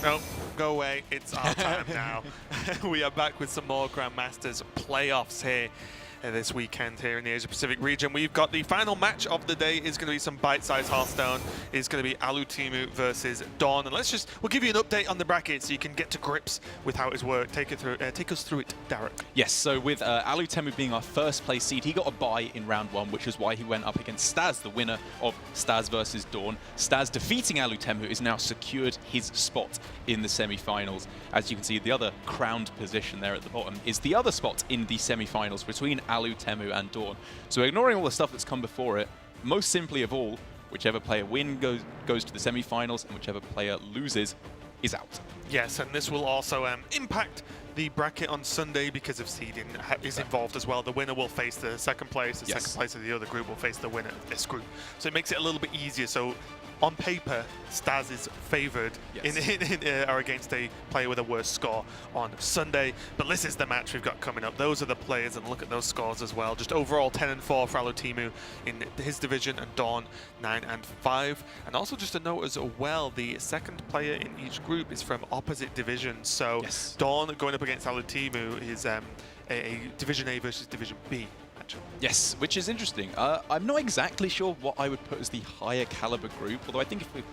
No, go away. It's our time now. We are back with some more Grandmasters playoffs here this weekend here in the Asia Pacific region. We've got the final match of the day is going to be some bite-sized Hearthstone. It's going to be Alutemu versus DawN. And we'll give you an update on the bracket so you can get to grips with how it's worked. Take us through it, Derek. Yes, so with Alutemu being our first place seed, he got a bye in round 1, which is why he went up against Staz, the winner of Staz versus DawN. Staz defeating Alutemu is now secured his spot in the semi-finals. As you can see, the other crowned position there at the bottom is the other spot in the semi-finals between Alutemu and DawN. So ignoring all the stuff that's come before it, most simply of all, whichever player goes to the semi-finals and whichever player loses is out. Yes, and this will also impact the bracket on Sunday because of seeding is involved as well. The winner will face the second place, the second place of the other group will face the winner of this group. So it makes it a little bit easier. So on paper, Staz is favoured or against a player with a worse score on Sunday. But this is the match we've got coming up. Those are the players, and look at those scores as well. Just overall 10-4 for Alutemu in his division, and DawN 9-5. And also just a note as well, the second player in each group is from opposite divisions. So DawN going up against Alutemu is a Division A versus Division B. Yes, which is interesting. I'm not exactly sure what I would put as the higher caliber group, although I think if we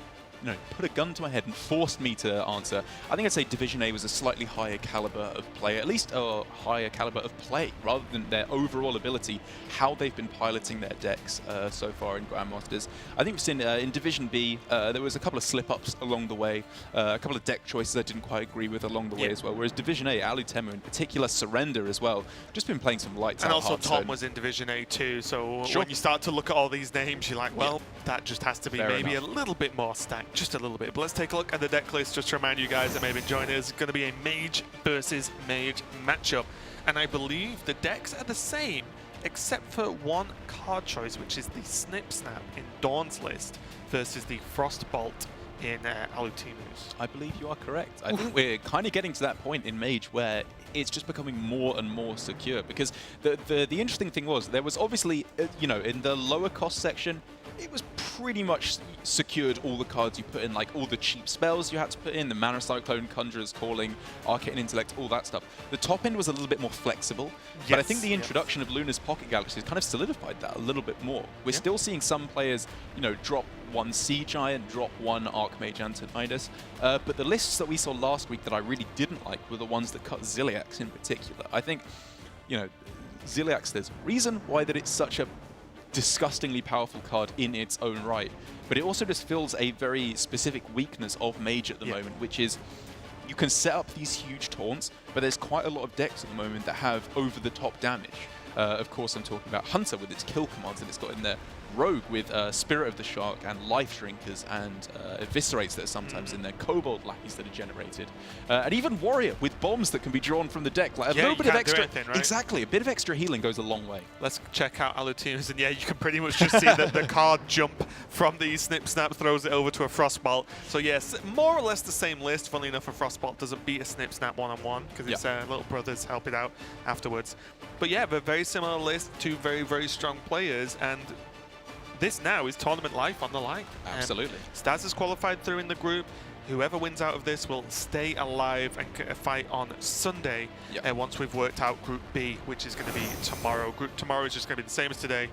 put a gun to my head and forced me to answer, I think I'd say Division A was a slightly higher caliber of player, at least a higher caliber of play, rather than their overall ability, how they've been piloting their decks so far in Grandmasters. I think we've seen in Division B, there was a couple of slip-ups along the way, a couple of deck choices I didn't quite agree with along the way as well, whereas Division A, Alutemu in particular, Surrender as well, just been playing some lights out. And also Tom was in Division A too, so when you start to look at all these names, you're like, well, that just has to be maybe a little bit more stacked. Just a little bit. But let's take a look at the deck list just to remind you guys that maybe join us. It's going to be a mage versus mage matchup. And I believe the decks are the same, except for one card choice, which is the Snip Snap in DawN's list versus the Frostbolt in Alutemu's. I believe you are correct. I think we're kind of getting to that point in Mage where it's just becoming more and more secure, because the interesting thing was there was obviously, in the lower cost section, it was pretty much secured all the cards you put in, like all the cheap spells you had to put in, the Mana Cyclone, Conjurer's Calling, Arcane Intellect, all that stuff. The top end was a little bit more flexible, but I think the introduction of Luna's Pocket Galaxy has kind of solidified that a little bit more. We're still seeing some players, drop one Sea Giant, drop one Archmage Antonidas, but the lists that we saw last week that I really didn't like were the ones that cut Ziliax in particular. I think, Ziliax, there's a reason why that it's such a disgustingly powerful card in its own right, but it also just fills a very specific weakness of Mage at the moment, which is you can set up these huge taunts, but there's quite a lot of decks at the moment that have over-the-top damage. Of course, I'm talking about Hunter with its kill commands that it's got in there, Rogue with Spirit of the Shark and Life Shrinkers and Eviscerates that are sometimes in there, Kobold lackeys that are generated, and even Warrior with bombs that can be drawn from the deck. Like a little bit of extra, exactly, a bit of extra healing goes a long way. Let's check out Alutemu's, and you can pretty much just see the card jump from the Snip Snap, throws it over to a Frostbolt. So yes, more or less the same list. Funnily enough, a Frostbolt doesn't beat a Snip Snap one-on-one because its little brothers help it out afterwards. But yeah, a very similar list, two very, very strong players, and this now is tournament life on the line. Absolutely. Staz is qualified through in the group. Whoever wins out of this will stay alive and fight on Sunday once we've worked out Group B, which is going to be tomorrow. Group tomorrow is just going to be the same as today,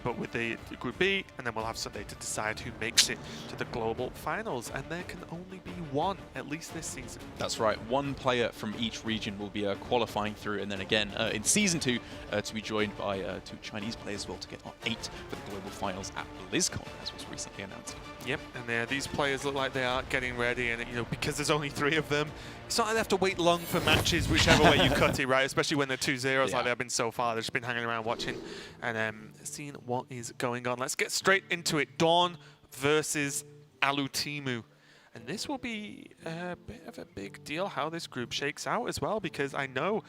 but with the Group B, and then we'll have Sunday to decide who makes it to the global finals. And there can only be one, at least this season. That's right. One player from each region will be qualifying through, and then again in Season 2 to be joined by 2 Chinese players as well to get on 8 for the global finals at BlizzCon, as was recently announced. Yep, and these players look like they are getting ready, and because there's only 3 of them, it's not like they have to wait long for matches, whichever way you cut it, right? Especially when they're 2-0s like they have been so far. They've just been hanging around watching and seeing what is going on. Let's get straight into it. DawN versus Alutemu. And this will be a bit of a big deal how this group shakes out as well, because I know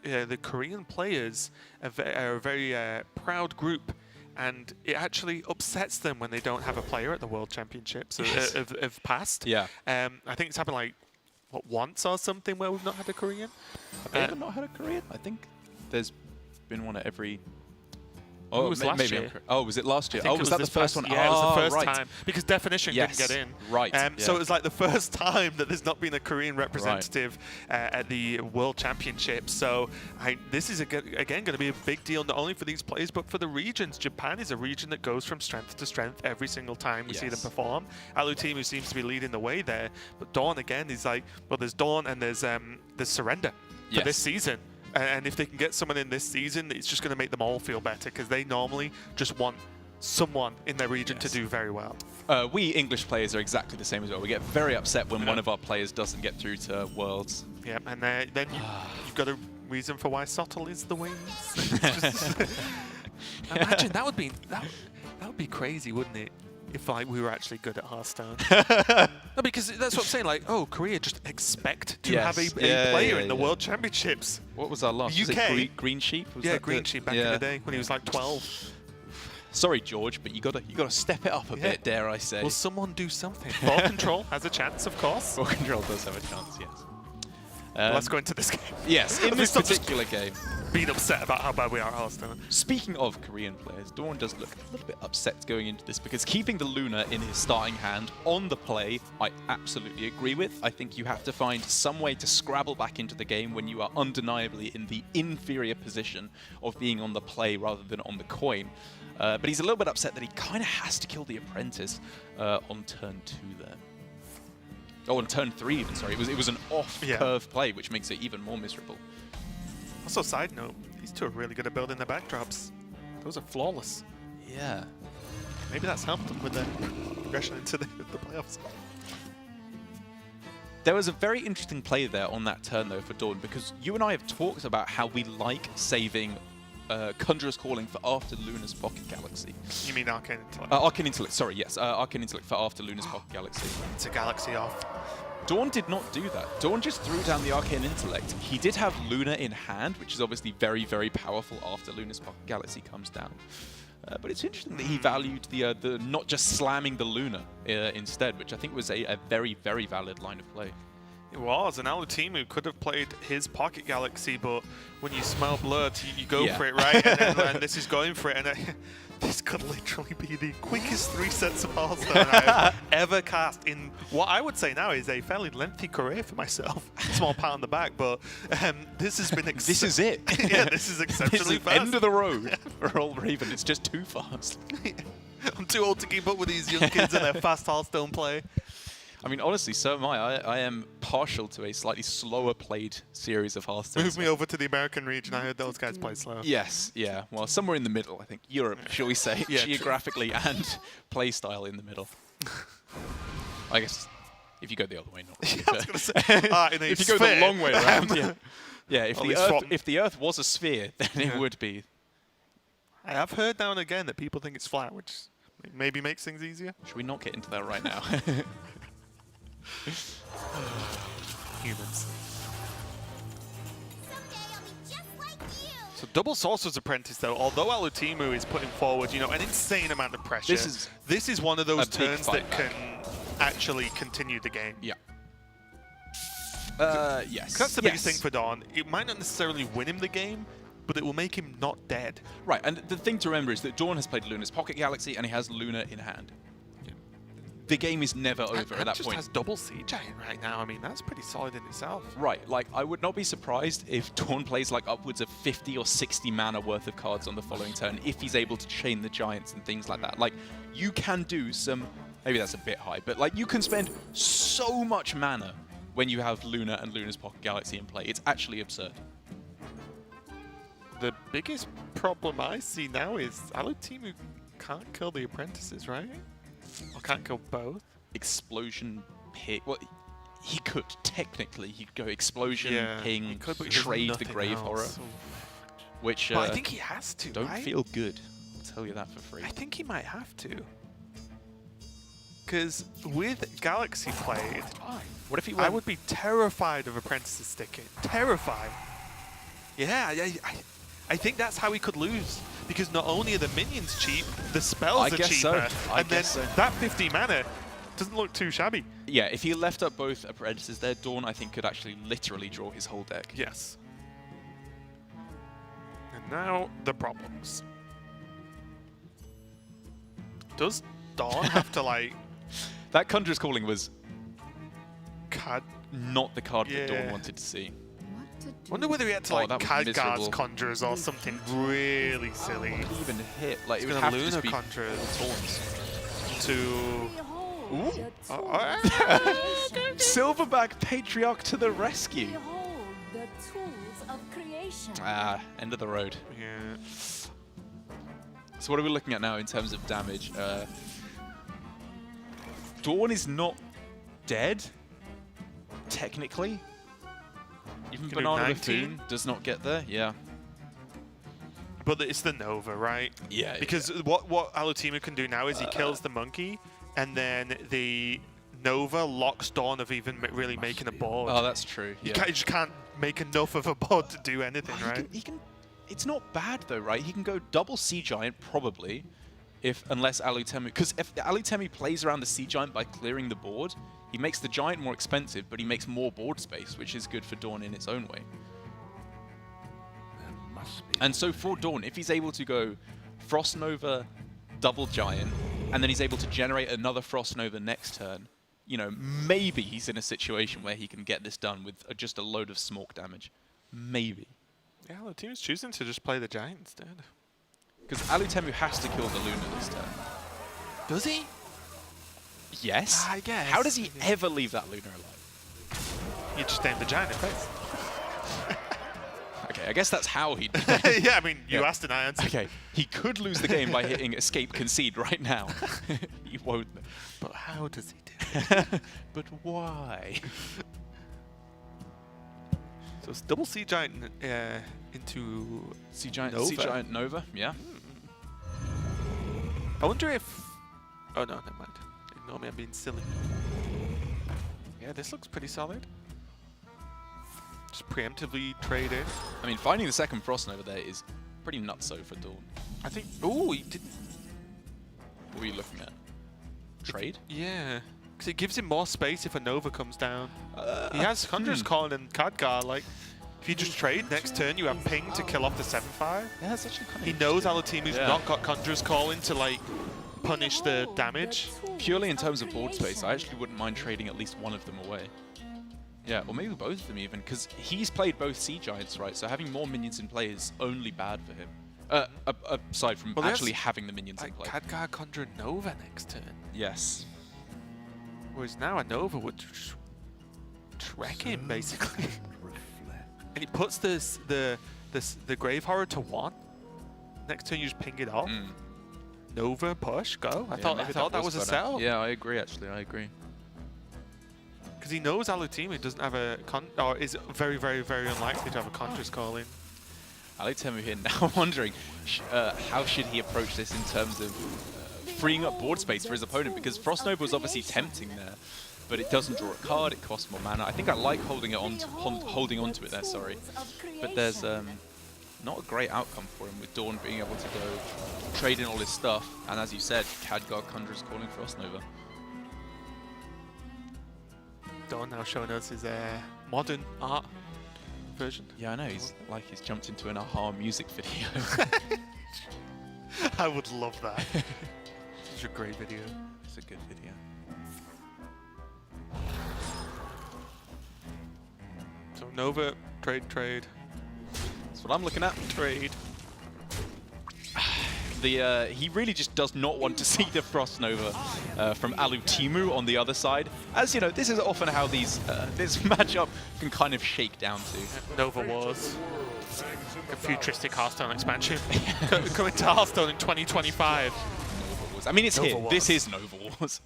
the Korean players are a very proud group, and it actually upsets them when they don't have a player at the World Championships of past. Yeah. I think it's happened like, what, once or something where we've not had a Korean? Have they ever not had a Korean? I think there's been one at every Oh, it was last year. Oh, was it last year? I think Oh, it was that the first one? Yeah, it was the first right. time. Because Definition Yes. didn't get in. Right. So it was like the first time that there's not been a Korean representative at the World Championships. So this is, again, going to be a big deal, not only for these players, but for the regions. Japan is a region that goes from strength to strength every single time we see them perform. Alutemu seems to be leading the way there. But DawN, again, is like, well, there's DawN and there's Surrender for this season. And if they can get someone in this season, it's just going to make them all feel better because they normally just want someone in their region to do very well. We English players are exactly the same as well. We get very upset when one of our players doesn't get through to Worlds. Yeah, and then you've got a reason for why Sottle is the wings. Imagine that would be crazy, wouldn't it? If we were actually good at Hearthstone. No, because that's what I'm saying. Like, oh, Korea just expect to have a player in the World Championships. What was our last? UK. Was it Green Sheep? Was that Green Sheep back in the day when he was like 12. Sorry, George, but you gotta step it up a bit, dare I say? Will someone do something? Ball Control has a chance, of course. Ball Control does have a chance, yes. Let's go into this game. Yes, in this particular game. Being upset about how bad we are at Hearthstone. Speaking of Korean players, DawN does look a little bit upset going into this because keeping the Luna in his starting hand on the play, I absolutely agree with. I think you have to find some way to scrabble back into the game when you are undeniably in the inferior position of being on the play rather than on the coin. But he's a little bit upset that he kind of has to kill the Apprentice on turn 2 there. Oh, on turn 3 even, sorry. It was an off-curve play, which makes it even more miserable. Also, side note, these two are really good at building their backdrops. Those are flawless. Yeah. Maybe that's helped them with their progression into the playoffs. There was a very interesting play there on that turn, though, for DawN, because you and I have talked about how we like saving Conjurer's Calling for after Luna's Pocket Galaxy. You mean Arcane Intellect? Arcane Intellect, sorry, yes. Arcane Intellect for after Luna's Pocket Galaxy. It's a Galaxy off. DawN did not do that. DawN just threw down the Arcane Intellect. He did have Luna in hand, which is obviously very, very powerful after Luna's Pocket Galaxy comes down. But it's interesting that he valued the not just slamming the Luna instead, which I think was a very, very valid line of play. It was, and Alutemu could have played his Pocket Galaxy, but when you smell blood, you go for it, right? And this is going for it, and this could literally be the quickest 3 sets of Hearthstone I've ever cast in what I would say now is a fairly lengthy career for myself. Small pat on the back, but this has been this is it. Yeah, this is exceptionally fast. End of the road for old Raven. It's just too fast. I'm too old to keep up with these young kids and their fast Hearthstone play. I mean, honestly, so am I. I am partial to a slightly slower played series of Hearthstone. Move me over to the American region. I heard those guys play slow. Yes, yeah. Well, somewhere in the middle, I think. Europe, shall we say, geographically and play style in the middle. I guess if you go the other way, not really. I was going to say, if you go the long way around, if the Earth was a sphere, then it would be. I have heard now and again that people think it's flat, which maybe makes things easier. Should we not get into that right now? Humans. So double Sorcerer's Apprentice, though, although Alutemu is putting forward, an insane amount of pressure, this is one of those turns that can actually continue the game. Yeah. Yes. That's the biggest thing for DawN. It might not necessarily win him the game, but it will make him not dead. Right, and the thing to remember is that DawN has played Luna's Pocket Galaxy, and he has Luna in hand. The game is never over at that point. Just has double Siege Giant right now. I mean, that's pretty solid in itself. Right, like, I would not be surprised if DawN plays like upwards of 50 or 60 mana worth of cards on the following turn if he's able to chain the Giants and things like that. Like, you can do some, maybe that's a bit high, but like, you can spend so much mana when you have Luna and Luna's Pocket Galaxy in play. It's actually absurd. The biggest problem I see now is Alutemu can't kill the Apprentices, right? Or can't kill both? Explosion, ping. Well, he could, technically. He could go Explosion, Ping, trade the Grave Horror. Which, but I think he has to, don't feel good. I'll tell you that for free. I think he might have to. Because with Galaxy played, what if he I would be terrified of Apprentices sticking. Terrified. Yeah, I think that's how he could lose. Because not only are the minions cheap, the spells are cheaper. And then that 50 mana doesn't look too shabby. Yeah, if he left up both Apprentices there, DawN, I think, could actually literally draw his whole deck. Yes. And now, the problems. Does DawN have to like... That Conjurer's Calling was CAD? not the card that DawN wanted to see. I wonder whether he had to like CAD Conjurers or something really silly. How would he even hit? Like, it would gonna have to just be Conjurers taunts. to... Ooh. Silverback Patriarch to the rescue. The tools of creation. End of the road. Yeah. So what are we looking at now in terms of damage? DawN is not dead, technically. Even Banana Buffoon does not get there, yeah. But it's the Nova, right? Yeah. Because what Alutemu can do now is he kills the monkey, and then the Nova locks DawN of even really making a board. Oh, that's true. Yeah. You just can't make enough of a board to do anything, right? He can. It's not bad though, right? He can go double Sea Giant probably, unless Alutemu, because if Alutemu plays around the Sea Giant by clearing the board, he makes the Giant more expensive, but he makes more board space, which is good for DawN in its own way. And so for DawN, if he's able to go Frost Nova, double Giant, and then he's able to generate another Frost Nova next turn, you know, maybe he's in a situation where he can get this done with just a load of smoke damage. Maybe. Yeah, Alutemu's choosing to just play the Giant instead. Because Alutemu has to kill the Luna this turn. Does he? Yes. I guess. How does he ever leave that Luna alive? You just aim the Giant in face. Okay, I guess that's how he did it. Yeah, I mean, you asked and I answered. Okay, he could lose the game by hitting Escape Concede right now. He won't. But how does he do it? But why? So it's double Sea Giant into Sea Giant Nova. Sea Giant Nova, yeah. I wonder if... Oh no, never mind. Ignore me, I'm being silly. Yeah, this looks pretty solid. Just preemptively trade in. I mean, finding the second Frost Nova there is pretty nutso for DawN. I think... Ooh, he didn't... What were you looking at? Trade? Yeah. Because it gives him more space if a Nova comes down. He has Conjurer's Calling and Khadgar. Like, if you just trade, next turn you have Ping to kill off the 7-5. Yeah, that's actually kind of He knows Alutemu's not got Conjurer's Calling to, like, punish the damage. Purely in terms of board space, I actually wouldn't mind trading at least one of them away. Yeah, or maybe both of them even, because he's played both Sea Giants, right? So having more minions in play is only bad for him. Aside from actually having the minions in play. Khadgar Conjure Nova next turn. Yes. Whereas now a Nova would track him, basically. And he puts the Grave Horror to 1. Next turn you just ping it off. Nova, push, go. I thought that was a sell. Yeah, I agree, actually. I agree. Because he knows Alutemu doesn't have a or is very, very, very unlikely to have a Conjurer's Calling. Alutemu here now wondering how should he approach this in terms of freeing up board space for his opponent, because Frost Nova was obviously tempting there, but it doesn't draw a card, it costs more mana. I think I like holding onto it there, sorry. But there's not a great outcome for him with DawN being able to go trade in all his stuff, and as you said, Khadgar Conjurer's Calling Frost Nova. DawN now showing us his modern art version. Yeah, I know, he's jumped into an Aha music video. I would love that. Such a great video. It's a good video. So Nova, trade. That's what I'm looking at. Trade. He really just does not want to see the Frost Nova from Alutemu on the other side. As you know, this is often how this matchup can kind of shake down to. Nova Wars. A futuristic Hearthstone expansion. Coming to Hearthstone in 2025. Nova Wars. I mean, it's Nova here. Wars. This is Nova Wars.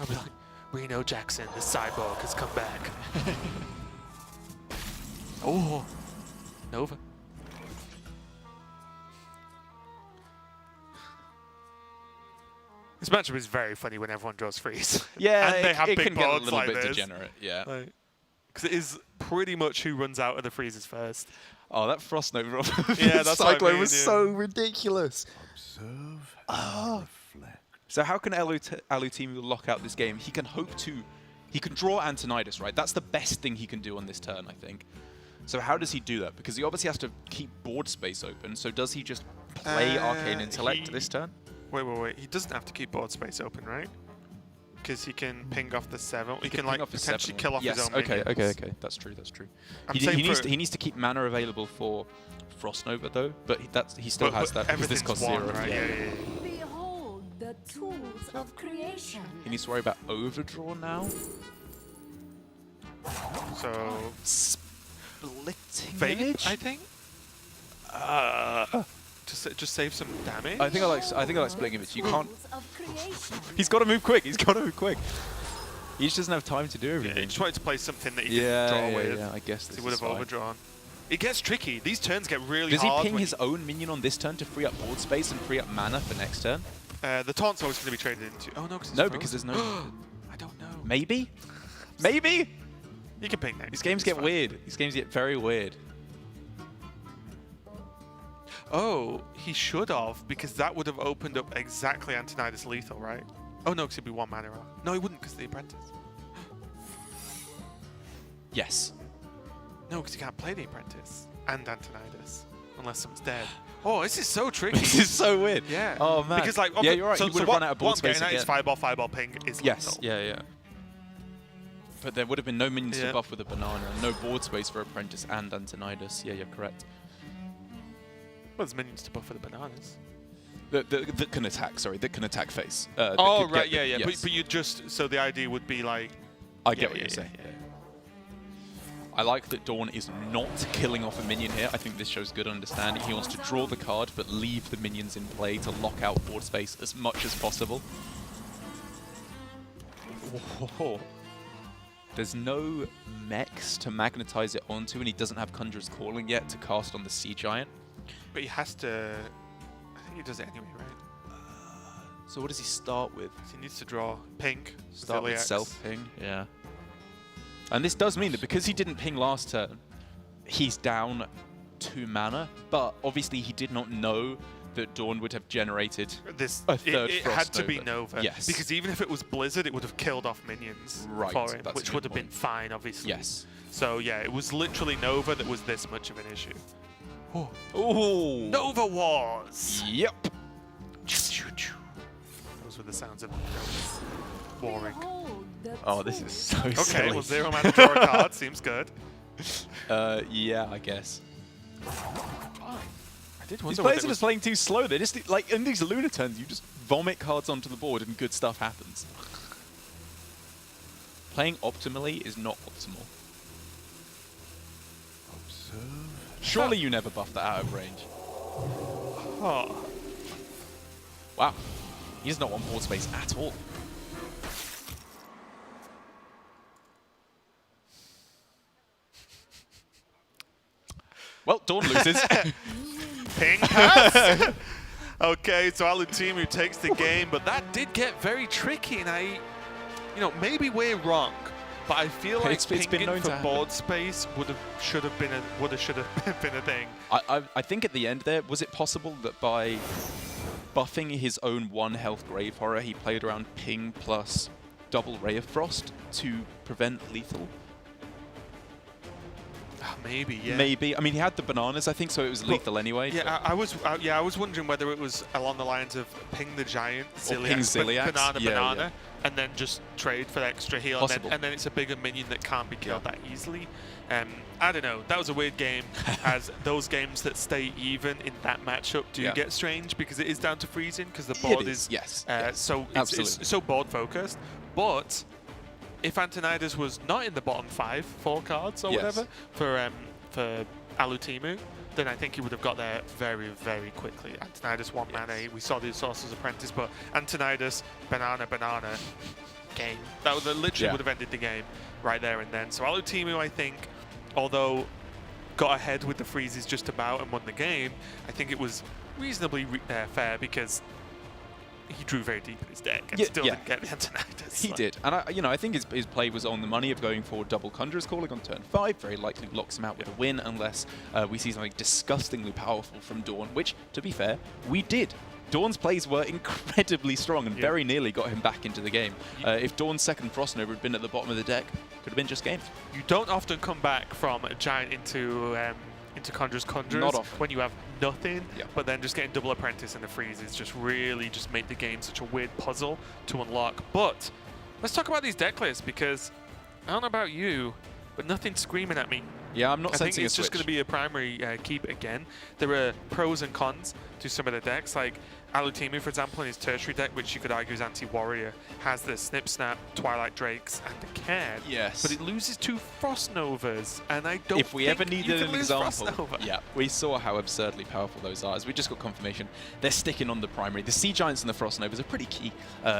I'll be like, Reno Jackson, the cyborg, has come back. Oh, Nova. This matchup is very funny when everyone draws freeze. Yeah, and they have it big can get a boards little like bit this. degenerate. Yeah. Because it is pretty much who runs out of the freezes first. Oh, that Frost Nova Yeah, that's what I Cyclone mean, was yeah. so ridiculous. Observe and reflect. So how can Alutemu lock out this game? He can he can draw Antonidas, right? That's the best thing he can do on this turn, I think. So how does he do that? Because he obviously has to keep board space open. So does he just play Arcane Intellect this turn? Wait. He doesn't have to keep board space open, right? Because he can ping off the 7. He can ping like off his potentially 7. kill off his own Okay. minions. That's true. That's true. I'm He saying he needs to keep mana available for Frost Nova though, but he still has that because this everything's costs 0. right? Yeah. Behold the tools of creation. He needs to worry about overdraw now. So Splitting Fate, image? I think. Just save some damage. I think I like splitting image. You can't. Tools of creation. He's got to move quick. He just doesn't have time to do Yeah, everything. he just wanted to play something that he can draw with. I guess this He would is have fine. overdrawn. It gets tricky. These turns get really Does he hard. ping when his own minion on this turn to free up board space and free up mana for next turn? the taunt's always going to be traded into. Oh no, No, because there's no. I don't know. Maybe. Maybe. You can ping next. These games It's get fine. weird. These games get very weird. Oh, he should have, because that would have opened up exactly Antonidas lethal, right? Oh no, because he'd be 1 mana off. No, he wouldn't, because of the apprentice. Yes. No, because you can't play the apprentice and Antonidas unless someone's dead. Oh, this is so tricky. This is so weird. Yeah. Oh man. Because like, yeah, you're right. So, he would have what, run out of board what I'm space getting at again. is fireball ping is Yes. lethal. Yeah. But there would have been no minions Yeah. to buff with a banana, no board space for apprentice and Antonidas. Yeah, you're correct. Well, there's minions to buff for the bananas. That can attack. Sorry, that can attack face. That Oh could right, get yeah. yes. But you just so the idea would be like. I get Yeah, what yeah, you're saying. yeah. Yeah. I like that DawN is not killing off a minion here. I think this shows good understanding. He wants to draw the card, but leave the minions in play to lock out board space as much as possible. Whoa. There's no mechs to magnetize it onto, and he doesn't have Conjurer's Calling yet to cast on the Sea Giant. But he has to. I think he does it anyway, right? So what does he start with? So he needs to draw pink. Start with Ziliax. self-ping, yeah. And this does mean that because he didn't ping last turn, he's down 2 mana, but obviously he did not know that DawN would have generated This a third it Frost had to be Nova. Nova. Yes. Because even if it was Blizzard, it would have killed off minions Right, for him, that's a which good would have been point. fine, obviously. Yes. So yeah, it was literally Nova that was this much of an issue. Oh. Ooh. Nova Wars! Yep. Those were the sounds of Nova's warring. Behold the Oh, this is so Okay, silly. well 0 mana draw a card, seems good. Yeah, I guess. I did These wonder players whether are it just playing too slow. They're just like in these Luna turns, you just vomit cards onto the board and good stuff happens. Playing optimally is not optimal. Observe. Surely you never buff that out of range. Oh. Wow. He does not want board space at all. Well, DawN loses. Ping pass! Okay, so Alutemu takes the game, but that did get very tricky, and maybe we're wrong, but I feel like It's been pinging known for to happen. board space should have been a thing. I think at the end there, was it possible that by buffing his own 1 health Grave Horror, he played around ping plus double Ray of Frost to prevent lethal? Maybe, yeah. Maybe. I mean, he had the bananas, I think, so it was lethal anyway. Yeah, I was wondering whether it was along the lines of ping the giant, Or ping Ziliax. banana, Yeah, banana, yeah. and then just trade for the extra heal, Possible. and then it's a bigger minion that can't be killed that easily. I don't know. That was a weird game, as those games that stay even in that matchup do get strange because it is down to freezing because the board is yes. so it's Absolutely. so board focused. But if Antonidas was not in the bottom 4 cards or Yes. whatever for Alutemu, then I think he would have got there very, very quickly. Antonidas 1 mana. We saw the Sorcerer's Apprentice, but Antonidas, banana, game. That would literally would have ended the game right there and then. So Alutemu, I think, although got ahead with the freezes just about and won the game, I think it was reasonably fair because he drew very deep in his deck and still didn't get the Antonidas. He did, and I think his play was on the money of going for double Conjurer's Calling on turn 5. Very likely locks him out with a win unless we see something disgustingly powerful from DawN, which, to be fair, we did. DawN's plays were incredibly strong and very nearly got him back into the game. If DawN's second Frost Nova had been at the bottom of the deck, could have been just game. You don't often come back from a giant into into Conjurer's Conjurers Not often. when you have nothing, Yeah. but then just getting double Apprentice and the freezes just really just make the game such a weird puzzle to unlock. But let's talk about these deck lists, because I don't know about you, but nothing's screaming at me. Yeah, I'm not I think sensing a it's just going to switch. be a primary keep again. There are pros and cons to some of the decks, like Alutemu, for example, in his tertiary deck, which you could argue is anti-warrior, has the Snip Snap, Twilight Drakes, and the Cairn. Yes. But it loses 2 Frost Novas, and I don't If we think ever you needed can an lose Frost example, Nova. yeah, we saw how absurdly powerful those are. As we just got confirmation, they're sticking on the primary. The Sea Giants and the Frost Novas are pretty key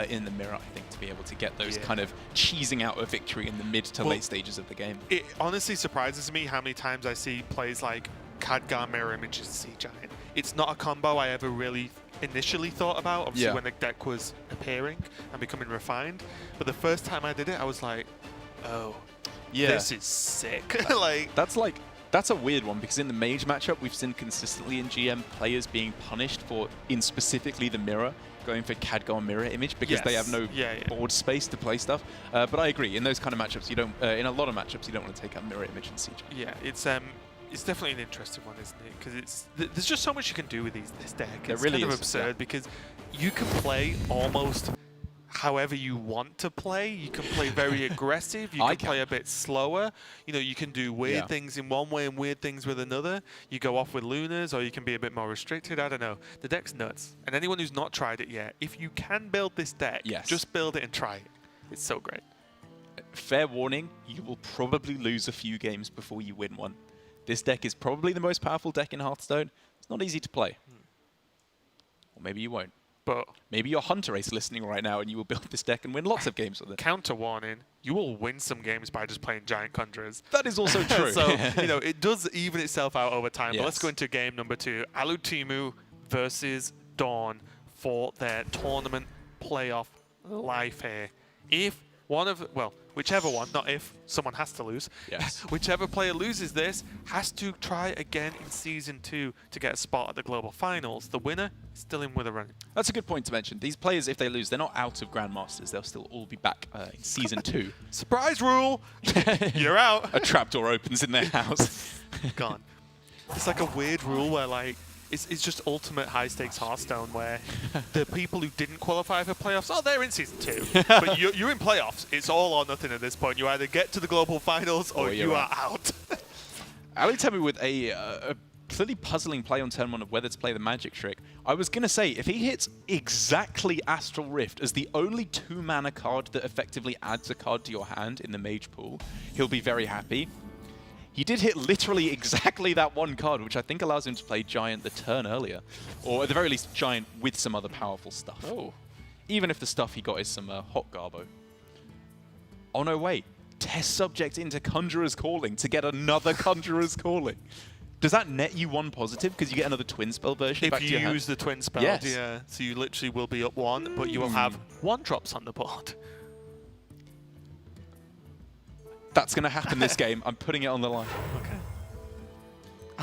in the mirror, I think, to be able to get those kind of cheesing out a victory in the mid to late stages of the game. It honestly surprises me how many times I see plays like Khadgar Mirror Images Sea Giant. It's not a combo I ever really initially thought about, obviously when the deck was appearing and becoming refined. But the first time I did it, I was like, oh, this is sick. That's a weird one, because in the Mage matchup, we've seen consistently in GM players being punished for, in specifically the mirror, going for Khadgar Mirror Image, because they have no board space to play stuff. But I agree, in those kind of matchups, you don't. In a lot of matchups, you don't want to take out Mirror Image and Siege. Yeah, it's definitely an interesting one, isn't it? Because there's just so much you can do with this deck. It's really kind of is, absurd because you can play almost however you want to play. You can play very aggressive. You can play a bit slower. You know, you can do weird things in one way and weird things with another. You go off with Lunas, or you can be a bit more restricted. I don't know. The deck's nuts. And anyone who's not tried it yet, if you can build this deck, just build it and try it. It's so great. Fair warning, you will probably lose a few games before you win one. This deck is probably the most powerful deck in Hearthstone. It's not easy to play. Or maybe you won't. But maybe you're Hunter Ace listening right now and you will build this deck and win lots of games with it. Counter warning, you will win some games by just playing Giant Conjurers. That is also true. So, you know, it does even itself out over time. But let's go into game number 2. Alutemu versus DawN for their tournament playoff life here. If one of, well, whichever one, not if, someone has to lose. Yes. Whichever player loses this has to try again in Season 2 to get a spot at the Global Finals. The winner is still in with a run. That's a good point to mention. These players, if they lose, they're not out of Grandmasters. They'll still all be back in Season 2. Surprise rule! You're out. A trapdoor opens in their house. Gone. It's like a weird rule where, like, it's just ultimate high-stakes Hearthstone, where the people who didn't qualify for playoffs, oh, they're in Season 2. But you're in playoffs. It's all or nothing at this point. You either get to the Global Finals or you are out. Alutemu with a clearly puzzling play on turn 1 of whether to play the Magic Trick. I was going to say, if he hits exactly Astral Rift as the only 2-mana card that effectively adds a card to your hand in the Mage pool, he'll be very happy. He did hit literally exactly that one card, which I think allows him to play Giant the turn earlier. Or at the very least, Giant with some other powerful stuff. Oh. Even if the stuff he got is some Hot Garbo. Oh no, wait. Test Subject into Conjurer's Calling to get another Conjurer's Calling. Does that net you 1 positive because you get another twin spell version back to your hand? If you use the twin spell, yeah. So you literally will be up 1, but you will have 1 drops on the board. That's going to happen this game. I'm putting it on the line. Okay.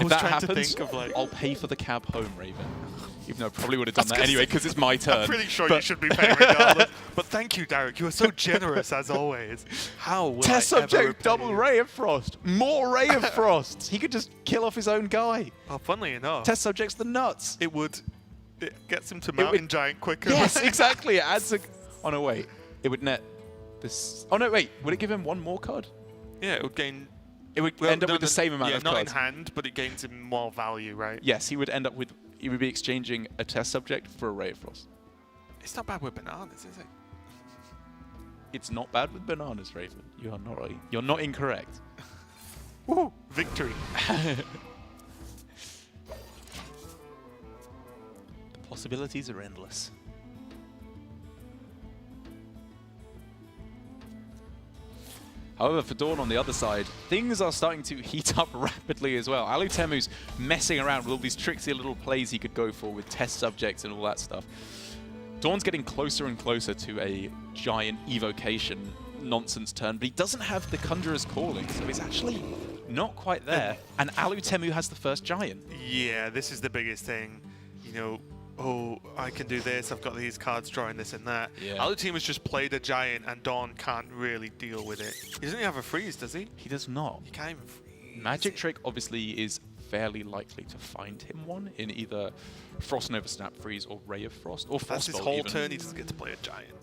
If that happens, I'll pay for the cab home, Raven. Even though I probably would have done that anyway because it's my turn. I'm pretty sure you should be paying regardless. But thank you, Derek. You are so generous as always. How will Test Subject double Ray of Frost. More Ray of Frost. He could just kill off his own guy. Oh, funnily enough. Test Subject's the nuts. It gets him to Mountain Giant quicker. Yes, exactly. It adds a... Oh, no, wait. It would net this... Oh, no, wait. Would it give him 1 more card? Yeah, it would gain... It would end up with the same amount of cards. Yeah, not in hand, but it gains him more value, right? Yes, he would end up with... He would be exchanging a Test Subject for a Ray of Frost. It's not bad with bananas, is it? It's not bad with bananas, Raven. You're not incorrect. Woohoo! Victory. The possibilities are endless. However, for DawN on the other side, things are starting to heat up rapidly as well. Alutemu's messing around with all these tricksy little plays he could go for with Test Subjects and all that stuff. DawN's getting closer and closer to a Giant evocation nonsense turn, but he doesn't have the Conjurer's Calling, so he's actually not quite there. And Alutemu has the first Giant. Yeah, this is the biggest thing. You know, oh, I can do this, I've got these cards drawing this and that. Yeah. Alutemu has just played a Giant and DawN can't really deal with it. He doesn't even have a freeze, does he? He does not. He can't even freeze. Magic Trick obviously is fairly likely to find him one in either Frost Nova Snap Freeze or Ray of Frost or That's his Frostbolt whole even. turn. He doesn't get to play a giant.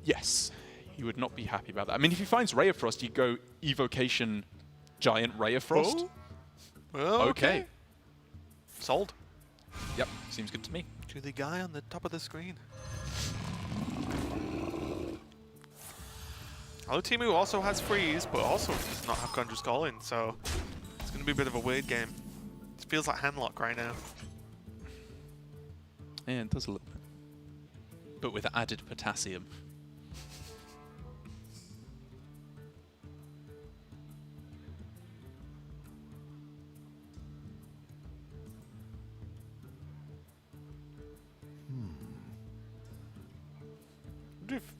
Yes, he would not be happy about that. I mean, if he finds Ray of Frost, you go Evocation Giant Ray of Frost. Oh. Well, Okay. Sold. Yep, seems good to me. To the guy on the top of the screen. Alutemu also has freeze, but also does not have Conjurer's Calling, so it's going to be a bit of a weird game. It feels like handlock right now. Yeah, it does a little bit. But with added potassium. I wonder if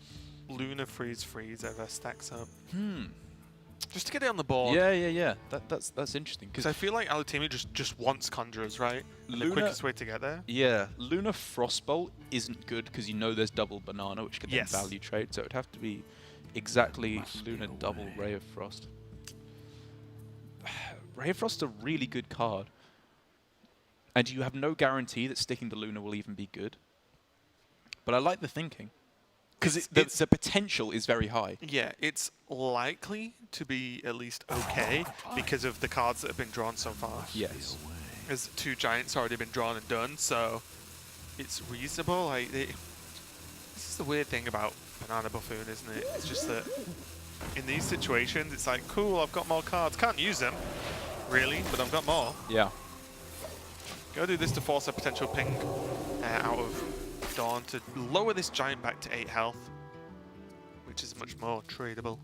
Luna Freeze ever stacks up. Just to get it on the board. Yeah. That's interesting. Because I feel like Alutemu just wants Conjurers, right? And the Luna- quickest way to get there. Yeah, Luna Frostbolt isn't good because you know there's double Banana, which can then Yes. value trade, so it'd have to be exactly Luna double Ray of Frost. Ray of Frost's a really good card. And you have no guarantee that sticking to Luna will even be good. But I like the thinking. Because the potential is very high. Yeah, it's likely to be at least okay because of the cards that have been drawn so far. Yes. There's 2 giants already been drawn and done, so it's reasonable. This is the weird thing about Banana Buffoon, isn't it? It's just that in these situations, it's like, cool, I've got more cards. Can't use them, really, but I've got more. Yeah. Go do this to force a potential ping out of DawN to lower this giant back to 8 health, which is much more tradable.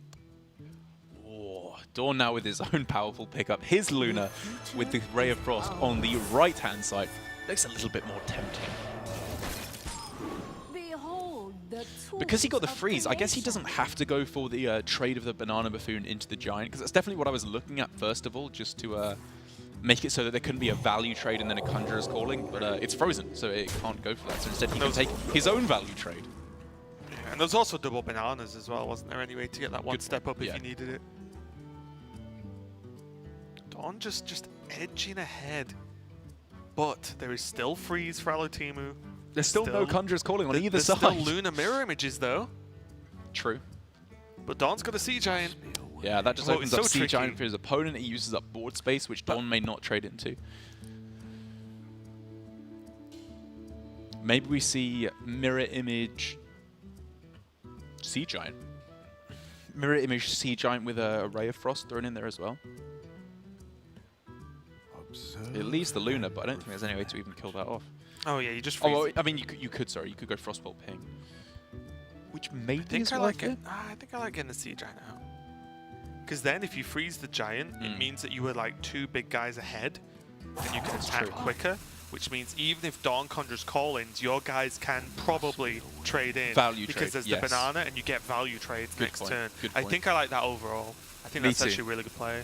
Oh, DawN now with his own powerful pickup. His Luna with the Ray of Frost on the right-hand side looks a little bit more tempting. Behold the Because he got the tools of freeze, I guess he creation. doesn't have to go for the trade of the Banana Buffoon into the giant, because that's definitely what I was looking at first of all, just to make it so that there couldn't be a value trade and then a Conjurer's Calling, but it's frozen, so it can't go for that. So instead he can take his own value trade. Yeah, and there's also double bananas as well, wasn't there, anyway, to get that one Good step point, up yeah. if you needed it. DawN just edging ahead. But there is still freeze for Alutemu. There's still no Conjurer's Calling on either There's side. still Luna mirror images though. True. But DawN's got a Sea Giant. Yeah, that just Oh, opens it's up so Sea tricky. Giant for his opponent. He uses up board space, which DawN may not trade into. Maybe we see Mirror Image Sea Giant. Mirror Image Sea Giant with a Ray of Frost thrown in there as well. It leaves the Luna, but I don't think there's any way to even kill that off. Oh yeah, you just freeze. Oh, well, I mean, you could go Frostbolt Ping. Which maybe I think is I worth like it. I think I like getting the Sea Giant out. Because then if you freeze the giant, it means that you were like 2 big guys ahead and you can attack true. quicker, which means even if DawN conjures call-ins, your guys can probably trade in. Value because trade, there's yes. the banana and you get value trades Good next point, turn. good I point. think I like that overall. I think Me that's too. actually a really good play.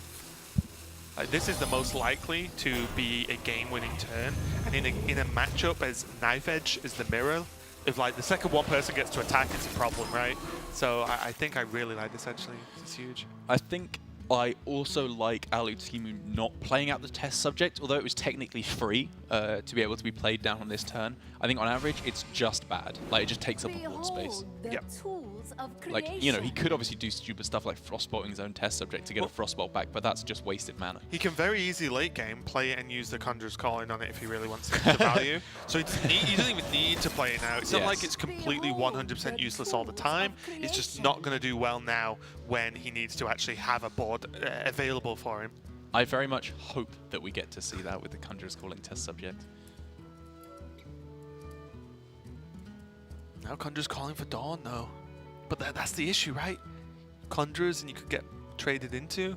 Like, this is the most likely to be a game-winning turn, and in a matchup as Knife Edge is the mirror, if like the second one person gets to attack, it's a problem, right? So I think I really like this actually. This is huge. I think I also like Alutemu not playing out the test subject, although it was technically free to be able to be played down on this turn. I think on average it's just bad. Like, it just takes up a board space. The Yep. tools of Like, creation. you know, he could obviously do stupid stuff like frostbolting his own test subject to get a frostbolt back, but that's just wasted mana. He can very easy late game play it and use the Conjurer's Calling on it if he really wants it to value. So he doesn't even need to play it now. It's not Yes. like it's completely 100% useless all the time. It's just not going to do well now when he needs to actually have a board available for him. I very much hope that we get to see that with the Conjurer's Calling test subject. Now Conjurer's calling for DawN though. But that's the issue, right? Conjurers and you could get traded into.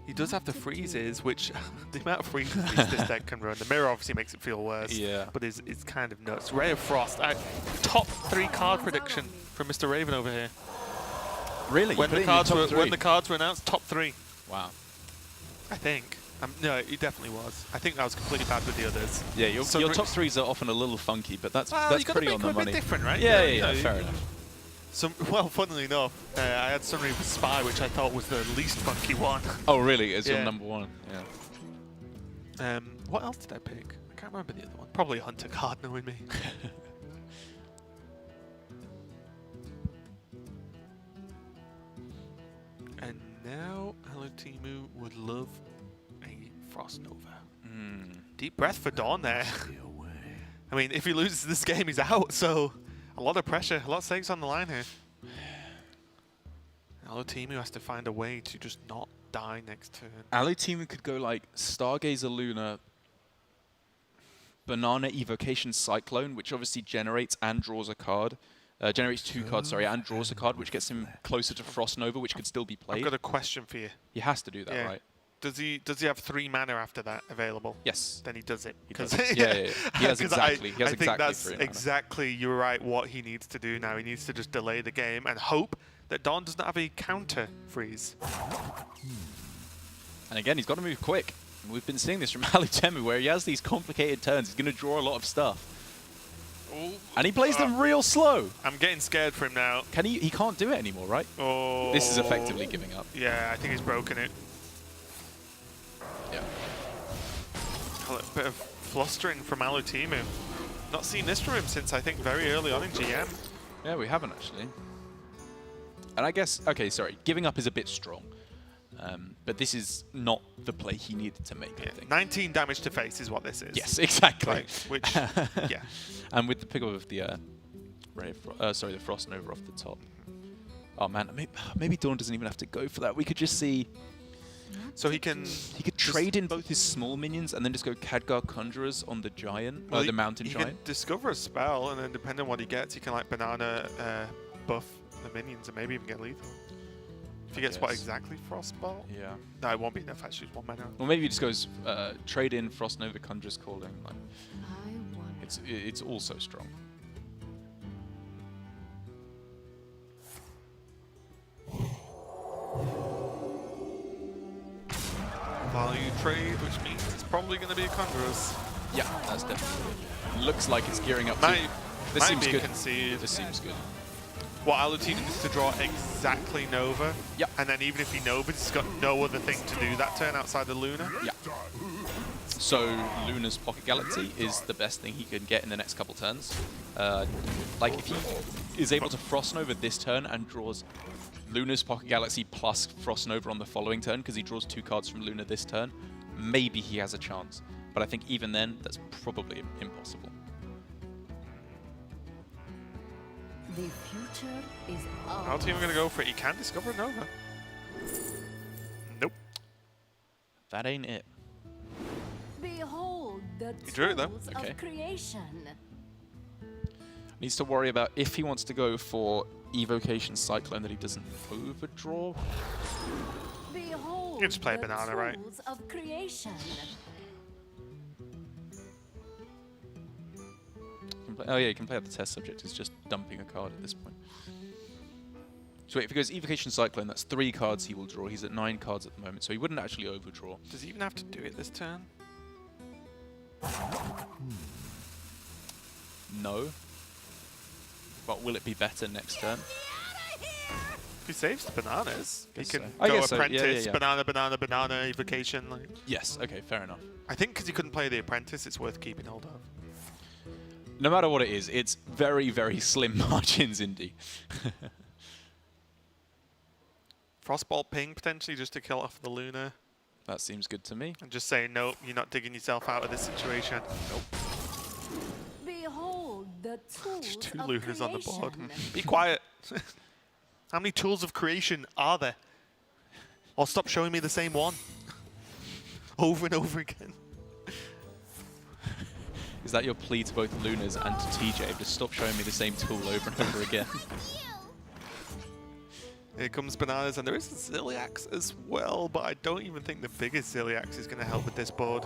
He does have the freezes, which the amount of freezes this deck can run. The mirror obviously makes it feel worse. Yeah. But it's kind of nuts. Ray of Frost. Top 3 card prediction from Mr. Raven over here. Really? When the cards were announced, top 3. Wow. I think. No, it definitely was. I think that was completely bad with the others. Yeah, your So top 3s are often a little funky, but that's Well, you gotta pretty make on them the a bit money. different, right? Yeah, You know, fair enough. Well, funnily enough, I had Sunreaver Spy, which I thought was the least funky one. Oh, really? As Yeah. your number one? Yeah. What else did I pick? I can't remember the other one. Probably Hunter card, knowing me. And now Alutemu would love a Frost Nova. Deep breath for DawN there. I mean, if he loses this game, he's out. So a lot of pressure, a lot of stakes on the line here. Alutemu has to find a way to just not die next turn. Alutemu could go like Stargazer Luna, Banana Evocation Cyclone, which obviously generates and draws a card. Generates 2 cards, sorry, and draws a card, which gets him closer to Frost Nova, which could still be played. I've got a question for you. He has to do that, Yeah. right? Does he have 3 mana after that available? Yes. Then he does it. He does it. Yeah. He has 'Cause exactly. I think 3 that's mana. exactly, you're right, what he needs to do now. He needs to just delay the game and hope that DawN does not have a counter freeze. And again, he's got to move quick. And we've been seeing this from Alutemu, where he has these complicated turns. He's going to draw a lot of stuff. Ooh. And he plays them real slow. I'm getting scared for him now. Can he can't do it anymore, right? Oh. This is effectively giving up. Yeah, I think he's broken it. Yeah. A little bit of flustering from Alutemu. Not seen this from him since, I think, very early on in GM. Yeah, we haven't actually. And I guess, okay, sorry, giving up is a bit strong. But this is not the play he needed to make, I think. 19 damage to face is what this is. Yes, exactly. Like, which, yeah. And with the pickup of the the Frost Nova off the top. Oh man, maybe DawN doesn't even have to go for that. We could just see. So he could trade in both his small minions and then just go Khadgar Conjurers on the giant, well, the mountain he giant. can discover a spell, and then depending on what he gets, he can like banana buff the minions and maybe even get lethal. If he gets what exactly? Frostbolt? Yeah. No, it won't be enough. Actually, it's 1 mana. Or maybe he just goes trade in Frost Nova Conjurer's Calling. Like, it's also strong. Value trade, which means it's probably going to be a Conjurers. Yeah, that's definitely. Looks like it's gearing up. This Might seems be good. concede. This seems good. What Alutemu needs to draw exactly Nova. Yep. And then even if he Novas, he's got no other thing to do that turn outside the Luna. Yeah. So Luna's Pocket Galaxy is the best thing he can get in the next couple turns. Like if he is able to Frost Nova this turn and draws Luna's Pocket Galaxy plus Frost Nova on the following turn, because he draws 2 cards from Luna this turn, maybe he has a chance. But I think even then, that's probably impossible. The future is Alutemu going to go for it. He can discover a Nova. Nope. That ain't it. Behold the He drew it, though. tools Okay. of creation. Needs to worry about if he wants to go for Evocation Cyclone that he doesn't overdraw. Behold You just play the banana, right? tools of creation. Oh yeah, you can play out the test subject. It's just dumping a card at this point. So wait, if he goes Evocation Cyclone, that's 3 cards he will draw. He's at 9 cards at the moment, so he wouldn't actually overdraw. Does he even have to do it this turn? No. But will it be better next turn? If he saves bananas, he Guess can so. I go guess so. Yeah, Apprentice, yeah. banana, Evocation. Like. Yes, okay, fair enough. I think because he couldn't play the Apprentice, it's worth keeping hold of. No matter what it is, it's very, very slim margins, Indy. Frostbolt ping potentially just to kill off the Luna. That seems good to me. And just saying, nope, you're not digging yourself out of this situation. Nope. Behold the tools Just 2 of Lunas on the board. creation. Be quiet. How many tools of creation are there? Or stop showing me the same one. Over and over again. Is that your plea to both Lunas and to TJ? Just stop showing me the same tool over and over again. Here comes bananas, and there is a Ziliax as well, but I don't even think the biggest Ziliax is going to help with this board.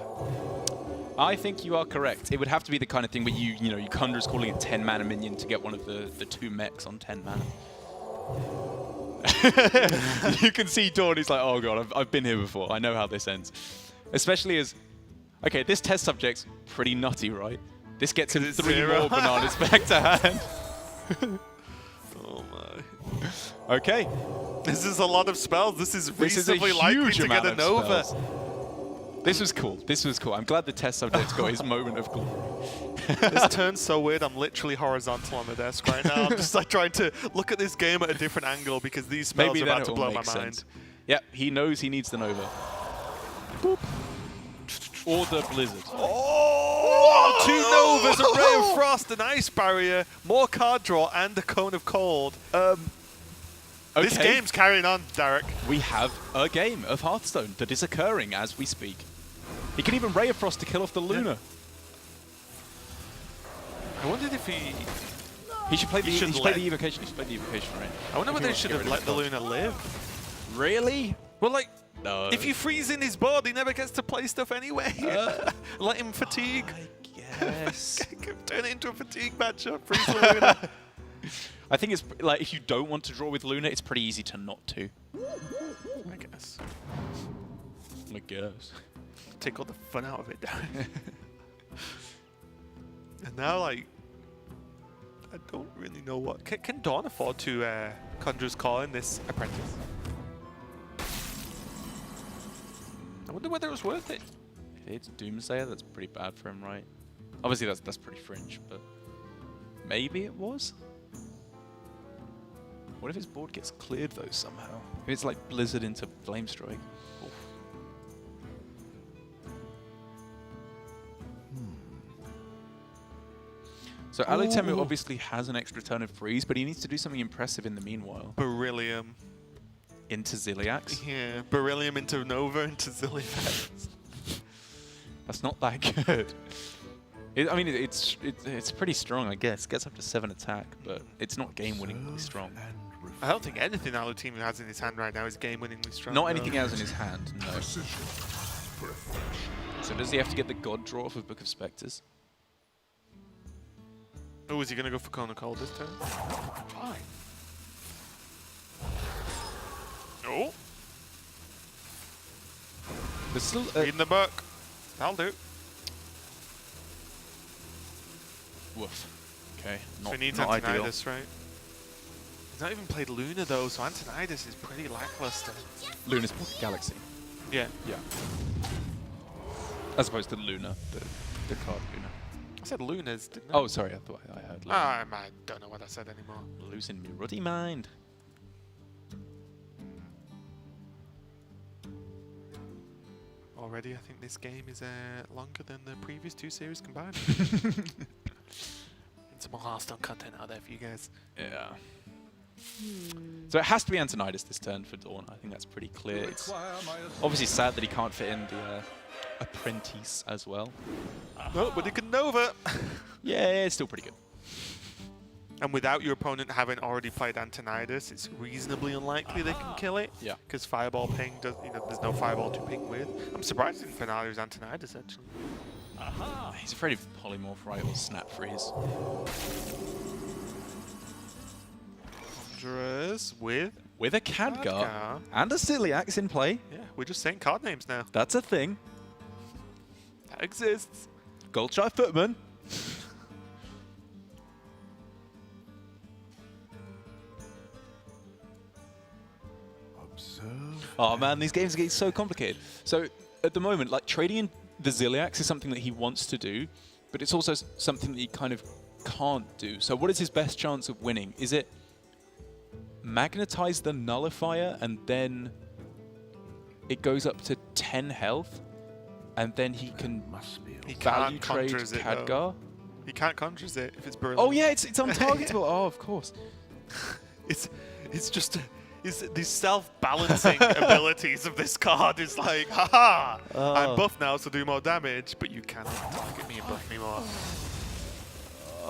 I think you are correct. It would have to be the kind of thing where you Conjurer's Calling a 10 mana minion to get one of the 2 mechs on 10 mana. You can see DawN, he's like, oh god, I've been here before. I know how this ends. Especially as, okay, this test subject's pretty nutty, right? This gets him 3 0? more bananas back to hand. Oh my. Okay. This is a lot of spells. This is This is a reasonably likely huge to amount get a of Nova. spells. This was cool. This was cool. I'm glad the test subject got his moment of glory. This turn's so weird. I'm literally horizontal on the desk right now. I'm just like trying to look at this game at a different angle because these spells Maybe are then about to it blow will my make mind. sense. Yep, he knows he needs the Nova. Boop. Or the Blizzard. Oh, two Novas, a Ray of Frost, an Ice Barrier, more card draw, and a Cone of Cold. This Okay. game's carrying on, Derek. We have a game of Hearthstone that is occurring as we speak. He can even Ray of Frost to kill off the Luna. I wondered if he... He should play the, He he should should play let- the evocation. He should play the evocation, right? I wonder If whether he wants to should get have rid let of the the Luna live. Really? Well, like, No. if you freeze in his board, he never gets to play stuff anyway. Let him fatigue. I guess. Turn it into a fatigue matchup. Freeze the Luna. I think it's like if you don't want to draw with Luna, it's pretty easy to not to. I guess. I guess. Take all the fun out of it, Darren. And now, like, I don't really know what... Can DawN afford to Conjurer's Call in this Apprentice? I wonder whether it was worth it. If it's Doomsayer, that's pretty bad for him, right? Obviously, that's pretty fringe, but maybe it was? What if his board gets cleared, though, somehow? If it's like Blizzard into Flamestrike? So Alutemu Ooh. obviously has an extra turn of freeze, but he needs to do something impressive in the meanwhile. Beryllium. Into Ziliax. Yeah, Beryllium into Nova into Zilliax. That's not that good. I mean, it's pretty strong, I guess. Gets up to 7 attack, but it's not game-winningly strong. I don't think anything Alutemu has in his hand right now is game-winningly strong. Not though. anything else in his hand, no. So does he have to get the God draw off of Book of Spectres? Oh, is he going to go for Cone of Cold this turn? Fine. Oh, There's still... reading the book. That'll do. woof. Okay, So he not, needs not ideal. Antonidas, right? He's not even played Luna though, so Antonidas is pretty lackluster. Luna's Pocket Galaxy. Yeah. Yeah. As opposed to Luna, the card Luna. I said Lunas, didn't I? Oh, sorry, I thought I heard Luna. I don't know what I said anymore. Losing me ruddy mind. Already, I think this game is longer than the previous two series combined. Some more Hearthstone content out there for you guys. Yeah. So it has to be Antonidas this turn for DawN. I think that's pretty clear. It's obviously sad that he can't fit in the Apprentice as well. Oh, but he can Nova! Yeah, it's still pretty good. And without your opponent having already played Antonidas, it's reasonably unlikely they can kill it. Yeah. Because Fireball ping does, there's no Fireball to ping with. I'm surprised in finale was Antonidas actually. He's afraid of Polymorph, right, or Snap Freeze. Conjurers with... With a Khadgar Khadgar. and a Ziliax in play. Yeah, we're just saying card names now. That's a thing. That exists. Goldshy Footman. Observe. Oh man, these games are getting so complicated. So at the moment, like trading in the Ziliax is something that he wants to do, but it's also something that he kind of can't do. So what is his best chance of winning? Is it magnetize the nullifier and then it goes up to 10 health and then he can Must be. He value can't trade conjures it Khadgar? though. He can't conjures it if it's Beryllium. Oh yeah, it's untargetable. Oh, of course. It's just the self-balancing abilities of this card is like, haha, I'm buff now, so do more damage, but you cannot target me and buff me more.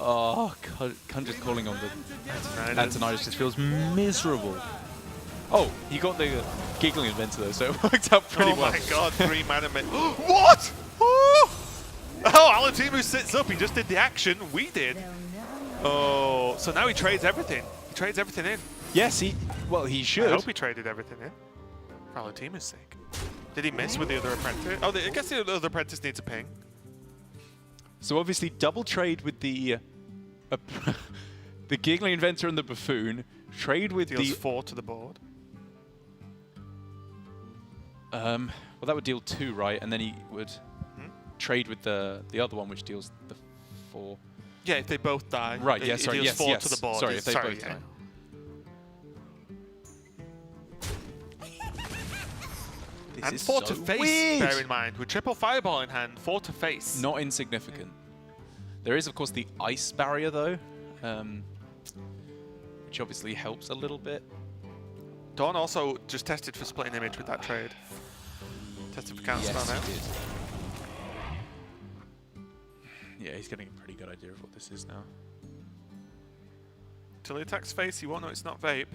Oh, Conjur's calling on the Antonidas. Antonidas just feels miserable. Oh, he got the Giggling Inventor though, so it worked out pretty well. Oh my god, 3 mana mid. What? Oh, Alutemu sits up. He just did the action. We did. Oh, so now he trades everything. He trades everything in. Yes, he I should. hope he traded everything in. For Alutemu's sake. Did he miss with the other apprentice? Oh, I guess the other apprentice needs a ping. So obviously double trade with the the Giggling Inventor and the Buffoon trade with Deals the 4 to the board. well, that would deal 2, right? And then he would trade with the other one, which deals the 4. Yeah, if they both die. Right. Yeah. It Sorry. deals Yes. 4 Yes. to the board. Sorry, if they both yeah. die. This And is 4 to so face, weird. bear in mind. With triple fireball in hand, 4 to face. Not insignificant. There is, of course, the ice barrier, though, which obviously helps a little bit. DawN also just tested for splitting image with that trade. Tested for counter spell Yes, now. he did. Yeah, he's getting a pretty good idea of what this is now. Till he attacks face, you won't know it's not vape.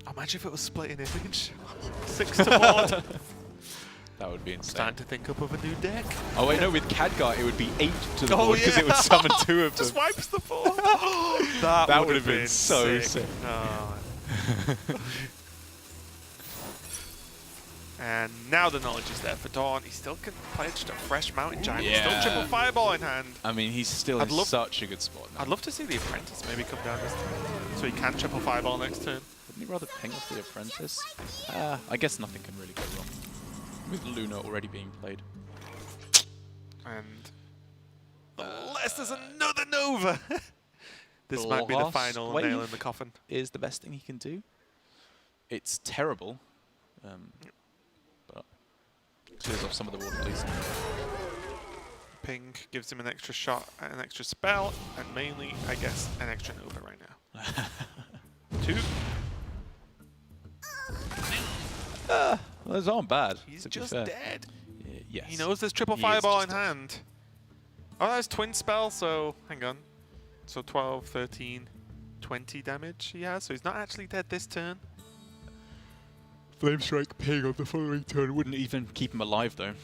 Oh, imagine if it was splitting image. 6 to board. That would be insane. Starting to think up of a new deck. Oh wait, no, with Khadgar it would be 8 to the Oh, board because yeah. it would summon 2 of them. Just wipes the 4. that would have been so sick. Oh. And now the knowledge is there for DawN. He still can play just a fresh Mountain Giant. Yeah. Still triple fireball in hand. I mean, he's still in such a good spot now. I'd love to see the Apprentice maybe come down this turn, so he can triple fireball next turn. Wouldn't he rather ping off the Apprentice? I guess nothing can really go wrong with Luna already being played. And unless there's another Nova, this might be the Last final wave nail in the coffin. Is the best thing he can do. It's terrible, but clears off some of the water, please. Ping gives him an extra shot and an extra spell, and mainly, I guess, an extra Nova right now. 2. Well, those aren't bad. He's to be just fair. dead. Yes. He knows there's triple He is fireball just in dead. hand. Oh, that's twin spell, so hang on. So 12, 13, 20 damage he has, so he's not actually dead this turn. Flame Strike ping on the following turn wouldn't even keep him alive, though.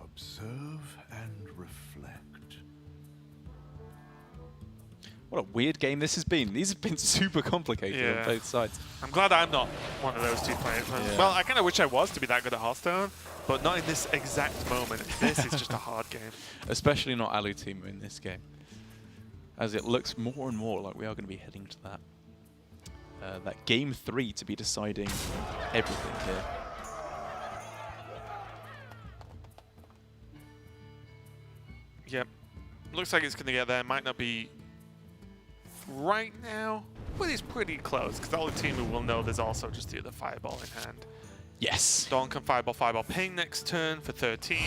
Observe and reflect. What a weird game this has been. These have been super complicated Yeah. on both sides. I'm glad I'm not one of those 2 players. Yeah. Well, I kind of wish I was to be that good at Hearthstone, but not in this exact moment. This is just a hard game. Especially not Alutemu in this game. As it looks more and more like we are going to be heading to that game 3 to be deciding everything here. Yep. Looks like it's going to get there. Might not be right now, but it's pretty close, because Alutemu will know there's also just the other fireball in hand. Yes. DawN can fireball ping next turn for 13.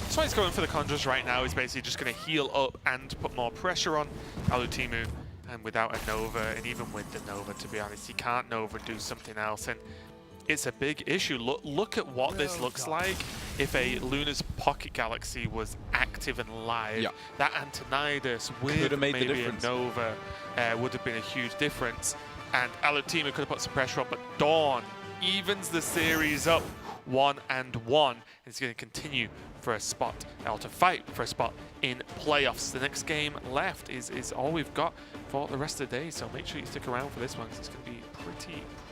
So he's going for the Conjures right now. He's basically just going to heal up and put more pressure on Alutemu. And without a Nova, and even with the Nova, to be honest, he can't Nova do something else. And it's a big issue. Look at what this looks like if a Luna's Pocket Galaxy was active and live. Yeah. That Antonidas with Could've made the maybe difference. a Nova would have been a huge difference. And Alutemu could have put some pressure on, but DawN evens the series up 1-1. He's going to continue for a spot, or to fight for a spot in playoffs. The next game left is all we've got for the rest of the day, so make sure you stick around for this one, because it's going to be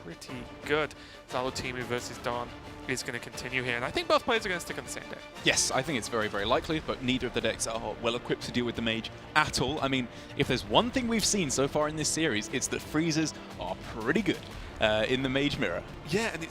pretty good. Alutemu versus DawN is going to continue here, and I think both players are going to stick on the same deck. Yes, I think it's very, very likely, but neither of the decks are well equipped to deal with the mage at all. I mean, if there's one thing we've seen so far in this series, it's that freezers are pretty good in the mage mirror. Yeah, and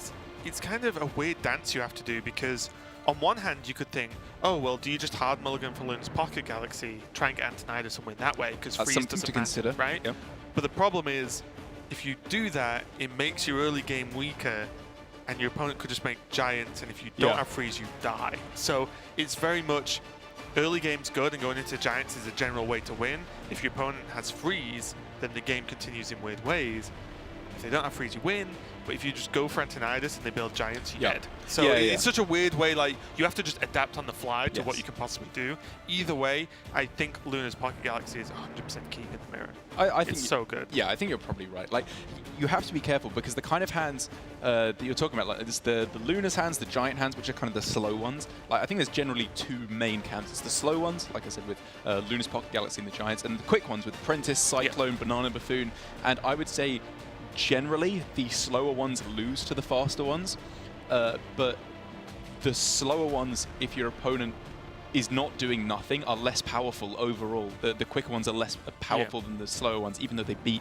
it's kind of a weird dance you have to do, because on one hand you could think, oh well, do you just hard mulligan for Luna's Pocket Galaxy, try and get Antonidas and win that way, because That's freeze something doesn't to matter, consider, right? yeah. But the problem is, if you do that, it makes your early game weaker, and your opponent could just make giants, and if you don't Yeah. have freeze, you die. So it's very much early game's good, and going into giants is a general way to win. If your opponent has freeze, then the game continues in weird ways. If they don't have freeze, you win. But if you just go for Antonidas and they build giants, you're Yeah. dead. So Yeah, it's such a weird way, like, you have to just adapt on the fly to what Yes. you can possibly do. Either way, I think Luna's Pocket Galaxy is 100% key in the mirror. I think It's so good. Yeah, I think you're probably right. Like, you have to be careful, because the kind of hands that you're talking about, like, it's the Luna's hands, the giant hands, which are kind of the slow ones. Like, I think there's generally 2 main camps. It's the slow ones, like I said, with Luna's Pocket Galaxy and the giants, and the quick ones with Apprentice, Cyclone, Banana Buffoon. And I would say, generally, the slower ones lose to the faster ones. But the slower ones, if your opponent is not doing nothing, are less powerful overall. The quicker ones are less powerful than the slower ones, even though they beat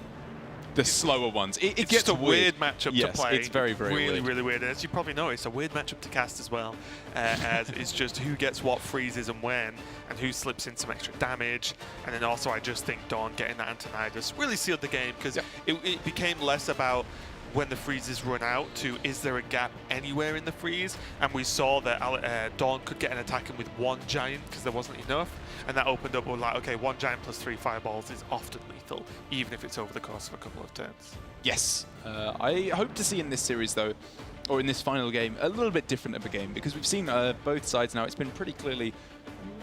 the slower ones. It It's gets just a weird matchup yes, to play. It's very, very really, weird. really weird. And as you probably know, it's a weird matchup to cast as well. As it's just who gets what freezes and when, and who slips in some extra damage. And then also, I just think DawN getting that Antonidas really sealed the game because it became less about when the freezes run out to is there a gap anywhere in the freeze, and we saw that DawN could get an attack in with one giant because there wasn't enough, and that opened up with like, okay, one giant plus 3 fireballs is often lethal, even if it's over the course of a couple of turns. Yes. I hope to see in this series, though, or in this final game, a little bit different of a game, because we've seen both sides now. It's been pretty clearly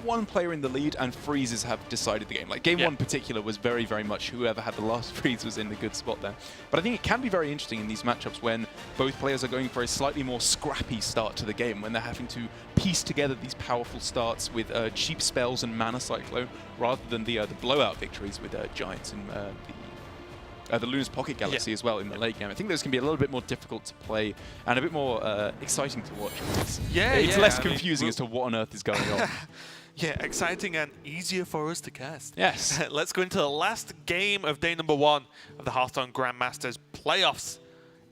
one player in the lead, and freezes have decided the game. Like, game one in particular was very, very much whoever had the last freeze was in the good spot there. But I think it can be very interesting in these matchups when both players are going for a slightly more scrappy start to the game, when they're having to piece together these powerful starts with cheap spells and mana cyclone, rather than the blowout victories with Giants and the Luna's Pocket Galaxy as well in the late game. I think those can be a little bit more difficult to play and a bit more exciting to watch. It's less confusing as to what on earth is going on. Yeah, exciting and easier for us to cast. Yes. Let's go into the last game of day number 1 of the Hearthstone Grandmasters playoffs.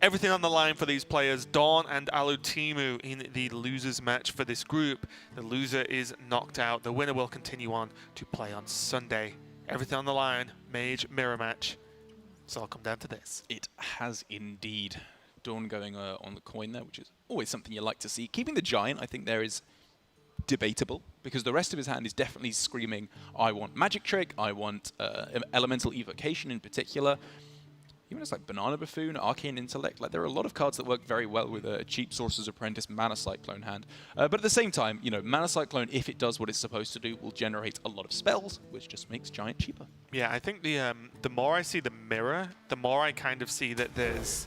Everything on the line for these players. DawN and Alutemu in the losers match for this group. The loser is knocked out. The winner will continue on to play on Sunday. Everything on the line. Mage mirror match. So I'll come down to this. It has indeed. DawN going on the coin there, which is always something you like to see. Keeping the giant, I think there is debatable, because the rest of his hand is definitely screaming, I want Magic Trick, I want Elemental Evocation in particular. Even as like Banana Buffoon, Arcane Intellect, like there are a lot of cards that work very well with a cheap Sorcerer's Apprentice Mana Cyclone hand. But at the same time, you know, Mana Cyclone, if it does what it's supposed to do, will generate a lot of spells, which just makes Giant cheaper. Yeah, I think the more I see the mirror, the more I kind of see that there's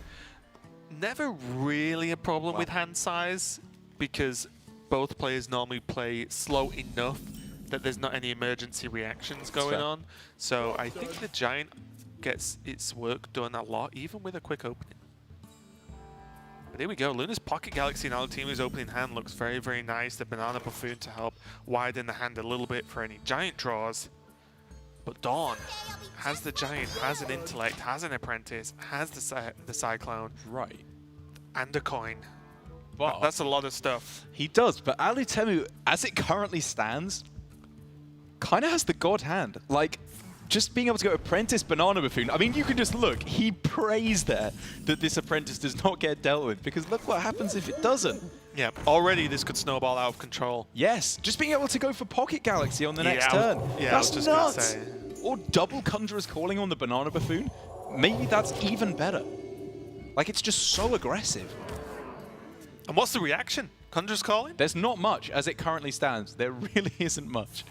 never really a problem with hand size, because both players normally play slow enough that there's not any emergency reactions going on. So I think the Giant gets its work done a lot, even with a quick opening. But here we go. Luna's Pocket Galaxy and Alutemu's opening hand looks very, very nice. The Banana Buffoon to help widen the hand a little bit for any Giant draws. But DawN has the Giant, has an Intellect, has an Apprentice, has the Cyclone. Right. And a coin. But that's a lot of stuff. He does, but Alutemu, as it currently stands, kind of has the god hand. Like, just being able to go Apprentice, Banana Buffoon. I mean, you can just look. He prays there that this Apprentice does not get dealt with, because look what happens if it doesn't. Yeah, already this could snowball out of control. Yes, just being able to go for Pocket Galaxy on the next turn. That's just nuts. Or double Conjurer's Calling on the Banana Buffoon. Maybe that's even better. Like, it's just so aggressive. And what's the reaction? Conjurer's Calling? There's not much as it currently stands. There really isn't much.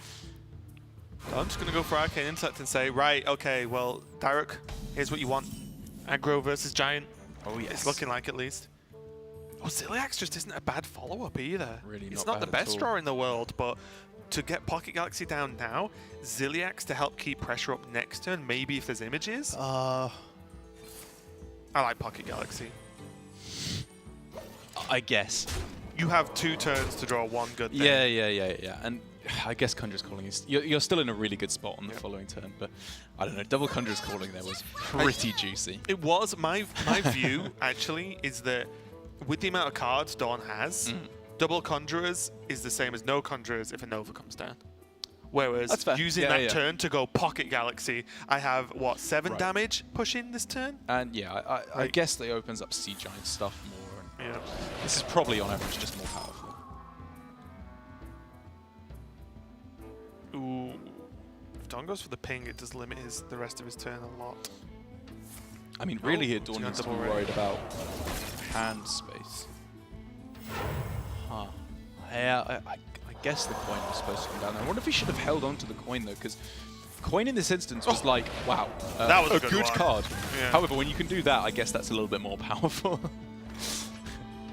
I'm just going to go for Arcane Intellect and say, right, okay, well, Daruk, here's what you want. Aggro versus Giant. Oh, yes. It's looking like, at least. Oh, Ziliax just isn't a bad follow-up either. Really it's not the best draw in the world, but to get Pocket Galaxy down now, Ziliax to help keep pressure up next turn, maybe if there's images. I like Pocket Galaxy. I guess. You have 2 turns to draw one good thing. Yeah. And I guess Conjurer's Calling is... You're still in a really good spot on the following turn, but I don't know. Double Conjurer's Calling there was pretty juicy. It was. My view, actually, is that with the amount of cards DawN has, double Conjurers is the same as no Conjurers if a Nova comes down. Whereas using that turn to go Pocket Galaxy, I have, what, 7 damage pushing this turn? And yeah, I guess that opens up Sea Giant stuff more. And this is probably on average just more powerful. Ooh. If DawN goes for the ping, it does limit the rest of his turn a lot. I mean, really here, DawN needs to be worried about hand space. Huh. Yeah, I guess the coin was supposed to come down there. I wonder if he should have held on to the coin, though, because coin in this instance was like, wow, that was a good card. Yeah. However, when you can do that, I guess that's a little bit more powerful.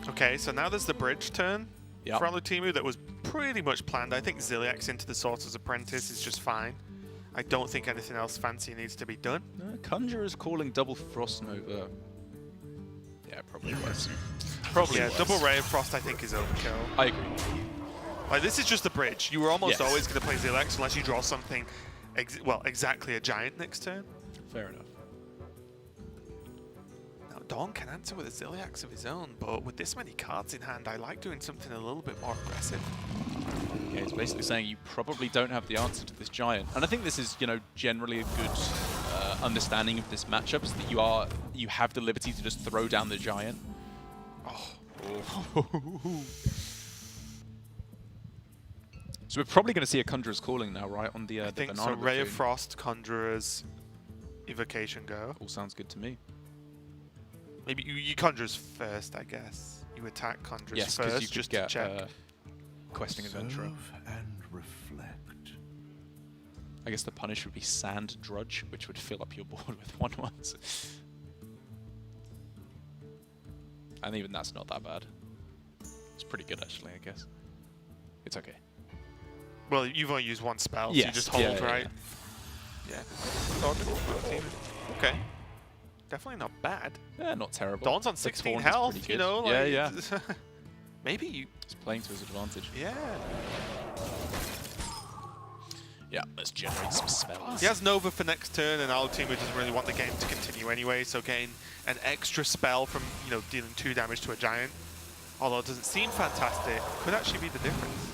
Okay, so now there's the bridge turn for Alutemu that was pretty much planned. I think Ziliax into the Sorcerer's Apprentice is just fine. I don't think anything else fancy needs to be done. Conjurer's Calling double Frost Nova. Yeah, probably was. Double Ray of Frost I think is overkill. I agree. Like, this is just a bridge. You were almost always going to play Ziliax unless you draw something, exactly a Giant next turn. Fair enough. DawN can answer with a Ziliax of his own, but with this many cards in hand, I like doing something a little bit more aggressive. Yeah, he's basically saying you probably don't have the answer to this giant. And I think this is, you know, generally a good understanding of this matchup, is that you have the liberty to just throw down the giant. Oh. So we're probably going to see a Conjurer's Calling now, right, on the I think banana so. Ray of platoon. Frost, Conjurers, Evocation go. All sounds good to me. Maybe you Conjurers first, I guess. You attack Conjurers Yes, because first, you could just get to check. Questing Adventurer. Observe and reflect. I guess the punish would be Sand Drudge, which would fill up your board with 1/1s. And even that's not that bad. It's pretty good, actually, I guess. It's okay. Well, you've only used one spell, so Yes, you just hold, yeah, right? Yeah. Okay. Definitely not bad. Yeah, not terrible. DawN's on The 16 taunt is health, pretty you good. know? Yeah, Like, yeah. Maybe you... He's playing to his advantage. Yeah. Yeah, let's generate some spells. He has Nova for next turn, and Alutemu doesn't really want the game to continue anyway, so getting an extra spell from, you know, dealing 2 damage to a giant, although it doesn't seem fantastic, could actually be the difference.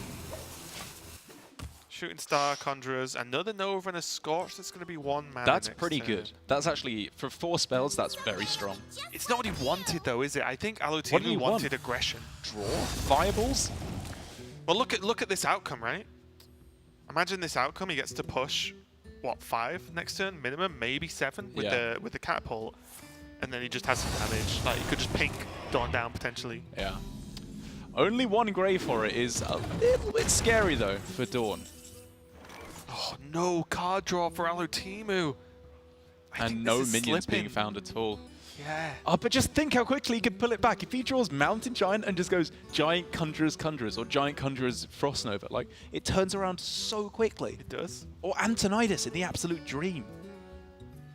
Shooting Star, Conjurers, another Nova and a Scorch, that's going to be 1 mana That's next pretty turn. good. That's actually, for 4 spells, that's very strong. It's not what he wanted, though, is it? I think What did Alutemu he want? wanted aggression. Draw? Fireballs? Well, look at this outcome, right? Imagine this outcome. He gets to push, what, 5 next turn minimum, maybe 7 with the catapult, and then he just has some damage. Like he could just pink DawN down potentially. Yeah. Only 1 gray for it is a little bit scary though for DawN. Oh no, card draw for Alutemu. And no minions being found at all. Yeah. Oh, but just think how quickly he can pull it back. If he draws Mountain Giant and just goes Giant Conjurers Conjurers or Giant Conjurers Frost Nova, like, it turns around so quickly. It does. Or Antonidas in the Absolute Dream.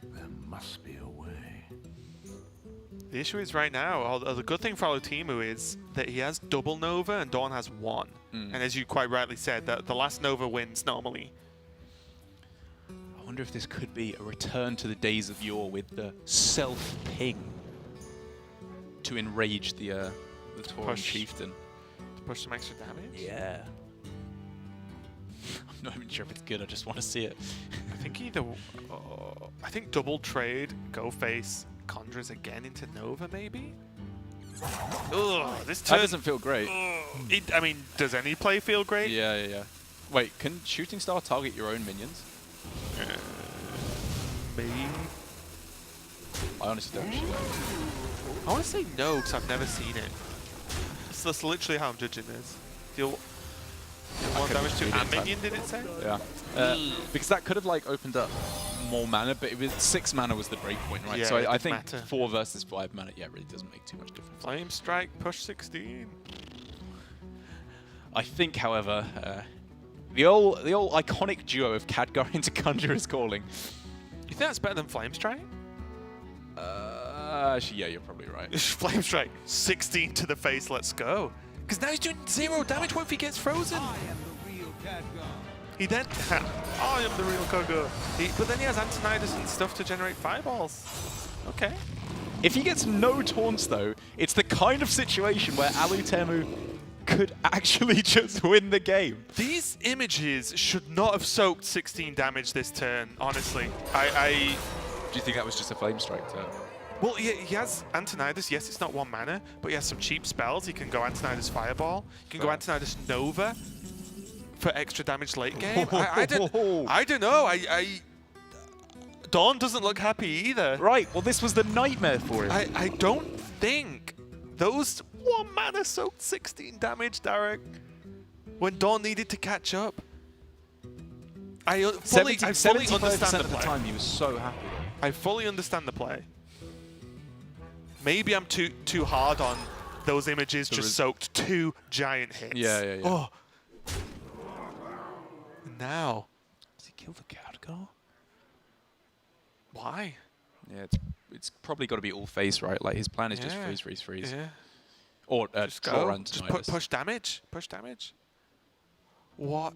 There must be a way. The issue is right now, the good thing for Alutemu is that he has double Nova and DawN has 1. And as you quite rightly said, that the last Nova wins normally. I wonder if this could be a return to the days of yore with the self-ping to enrage the Tauren Push. Chieftain. To push some extra damage. Yeah. I'm not even sure if it's good, I just want to see it. I think I think double trade, go face, Conjures again into Nova maybe? Ugh, this turn... That doesn't feel great. I mean, does any play feel great? Yeah. Wait, can Shooting Star target your own minions? Maybe. I honestly don't actually know. I want to say no, because I've never seen it. So that's literally how I'm judging this. Deal 1 damage to a minion, did it say? Yeah. Because that could have like opened up more mana, but it was 6 mana was the break point, right? Yeah, so it I didn't think matter. 4 versus 5 mana, yeah, really doesn't make too much difference. Flame Strike, push 16. I think, however, the old iconic duo of Khadgar into Conjurer's Calling. You think that's better than Flame Strike? Actually, yeah, you're probably right. Flame Strike, 16 to the face, let's go. Because now he's doing 0 damage. What if he gets frozen? I am the real Khadgar. He then... I am the real Kogo. But then he has Antonidas and stuff to generate fireballs. Okay. If he gets no taunts, though, it's the kind of situation where Alutemu could actually just win the game. These images should not have soaked 16 damage this turn, honestly. Do you think that was just a Flame Strike turn? Well, he has Antonidas. Yes, it's not 1 mana, but he has some cheap spells. He can go Antonidas Fireball. He can go Antonidas Nova for extra damage late game. I don't know. DawN doesn't look happy either. Right, well, this was the nightmare for him. I don't think those 1 mana soaked 16 damage, Derek, when DawN needed to catch up. I fully understand the of the play. time he was so happy. I fully understand the play. Maybe I'm too hard on those images just soaked 2 giant hits. Yeah. Oh. Now. Does he kill the Khadgar? Why? Yeah, it's probably got to be all face, right? Like his plan is just freeze. Yeah. Or Just draw go. Antonidas. Just push damage. Push damage. What?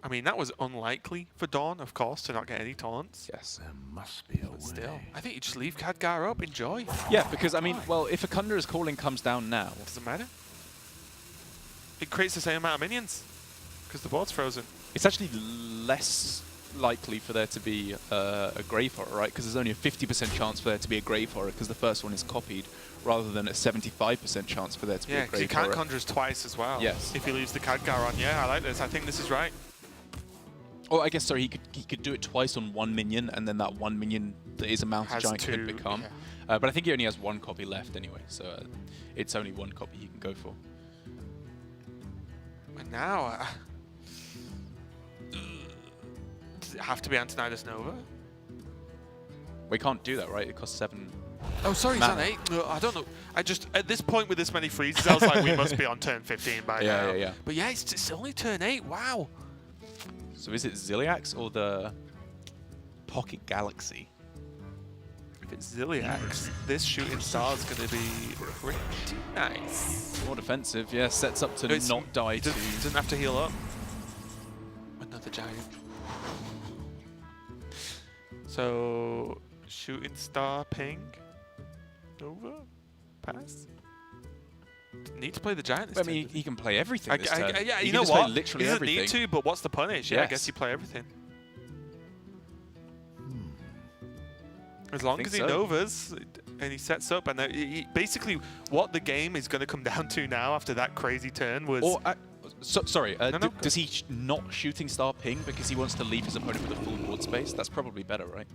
I mean, that was unlikely for DawN, of course, to not get any taunts. Yes. There must be a But way. still, I think you just leave Khadgar up, enjoy. Yeah, because, I mean, well, if a Conjurer's Calling comes down now... Doesn't matter. It creates the same amount of minions, because the board's frozen. It's actually less likely for there to be a Grave Horror, right? Because there's only a 50% chance for there to be a Grave Horror, because the first one is copied, rather than a 75% chance for there to be a Yeah, because you Grave Horror. can't conjure us twice as well. Yes. If he leaves the Khadgar on. Yeah, I like this. I think this is right. Oh, I guess, sorry, he could do it twice on one minion, and then that one minion that is a Mountain Has Giant two, could become. yeah. But I think he only has one copy left anyway, so it's only one copy he can go for. And now, does it have to be Antonidas Nova? We can't do that, right? It costs 7. Oh, sorry, he's on Mana. 8. No, I don't know. I just, at this point with this many freezes, I was like, we must be on turn 15 by now. Yeah. But yeah, it's only turn 8. Wow. So is it Ziliax or the Pocket Galaxy? If it's Ziliax, this shooting star is going to be pretty nice. More defensive, yeah. Sets up to No, it's- not die He to... doesn't have to heal up. Another giant. So, shooting star ping. Nova? Pass? Need to play the giant this I turn, mean, does he can play everything this turn. yeah, He you can know just play what? literally he doesn't everything. need to, but what's the punish? Yeah, I Yes. guess you play everything. As long think as he so. Novas and he sets up, and basically what the game is going to come down to now after that crazy turn was... Or, sorry, No, no, does he not shooting star ping because he wants to leave his opponent with a full board space? That's probably better, right?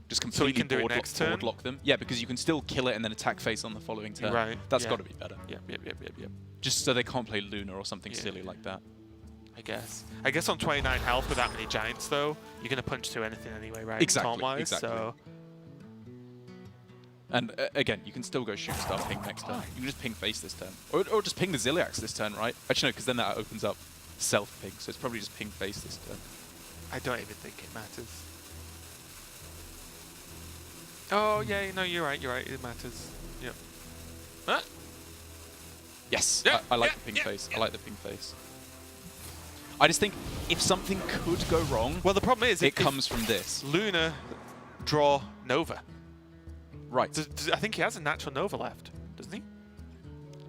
Just So he completely can do it board, next turn? board lock them. Yeah, because you can still kill it and then attack face on the following turn. Right, That's yeah. got to be better. Yep. Just so they can't play Luna or something Yeah. silly like that. I guess on 29 health with that many giants, though, you're going to punch through anything anyway, right? Exactly, Taunt-wise, exactly. So And again, you can still go shoot star ping next turn. You can just ping face this turn. Or just ping the Ziliax this turn, right? Actually, no, because then that opens up self ping. So it's probably just ping face this turn. I don't even think it matters. Oh, yeah, no, you're right, it matters. Yep. Huh? Yes, Yeah, I like yeah, the ping yeah, face. yeah. I like the ping face. I just think if something could go wrong, Well, the problem is it if comes from this. Luna draw Nova. Right. I think he has a natural Nova left, doesn't he?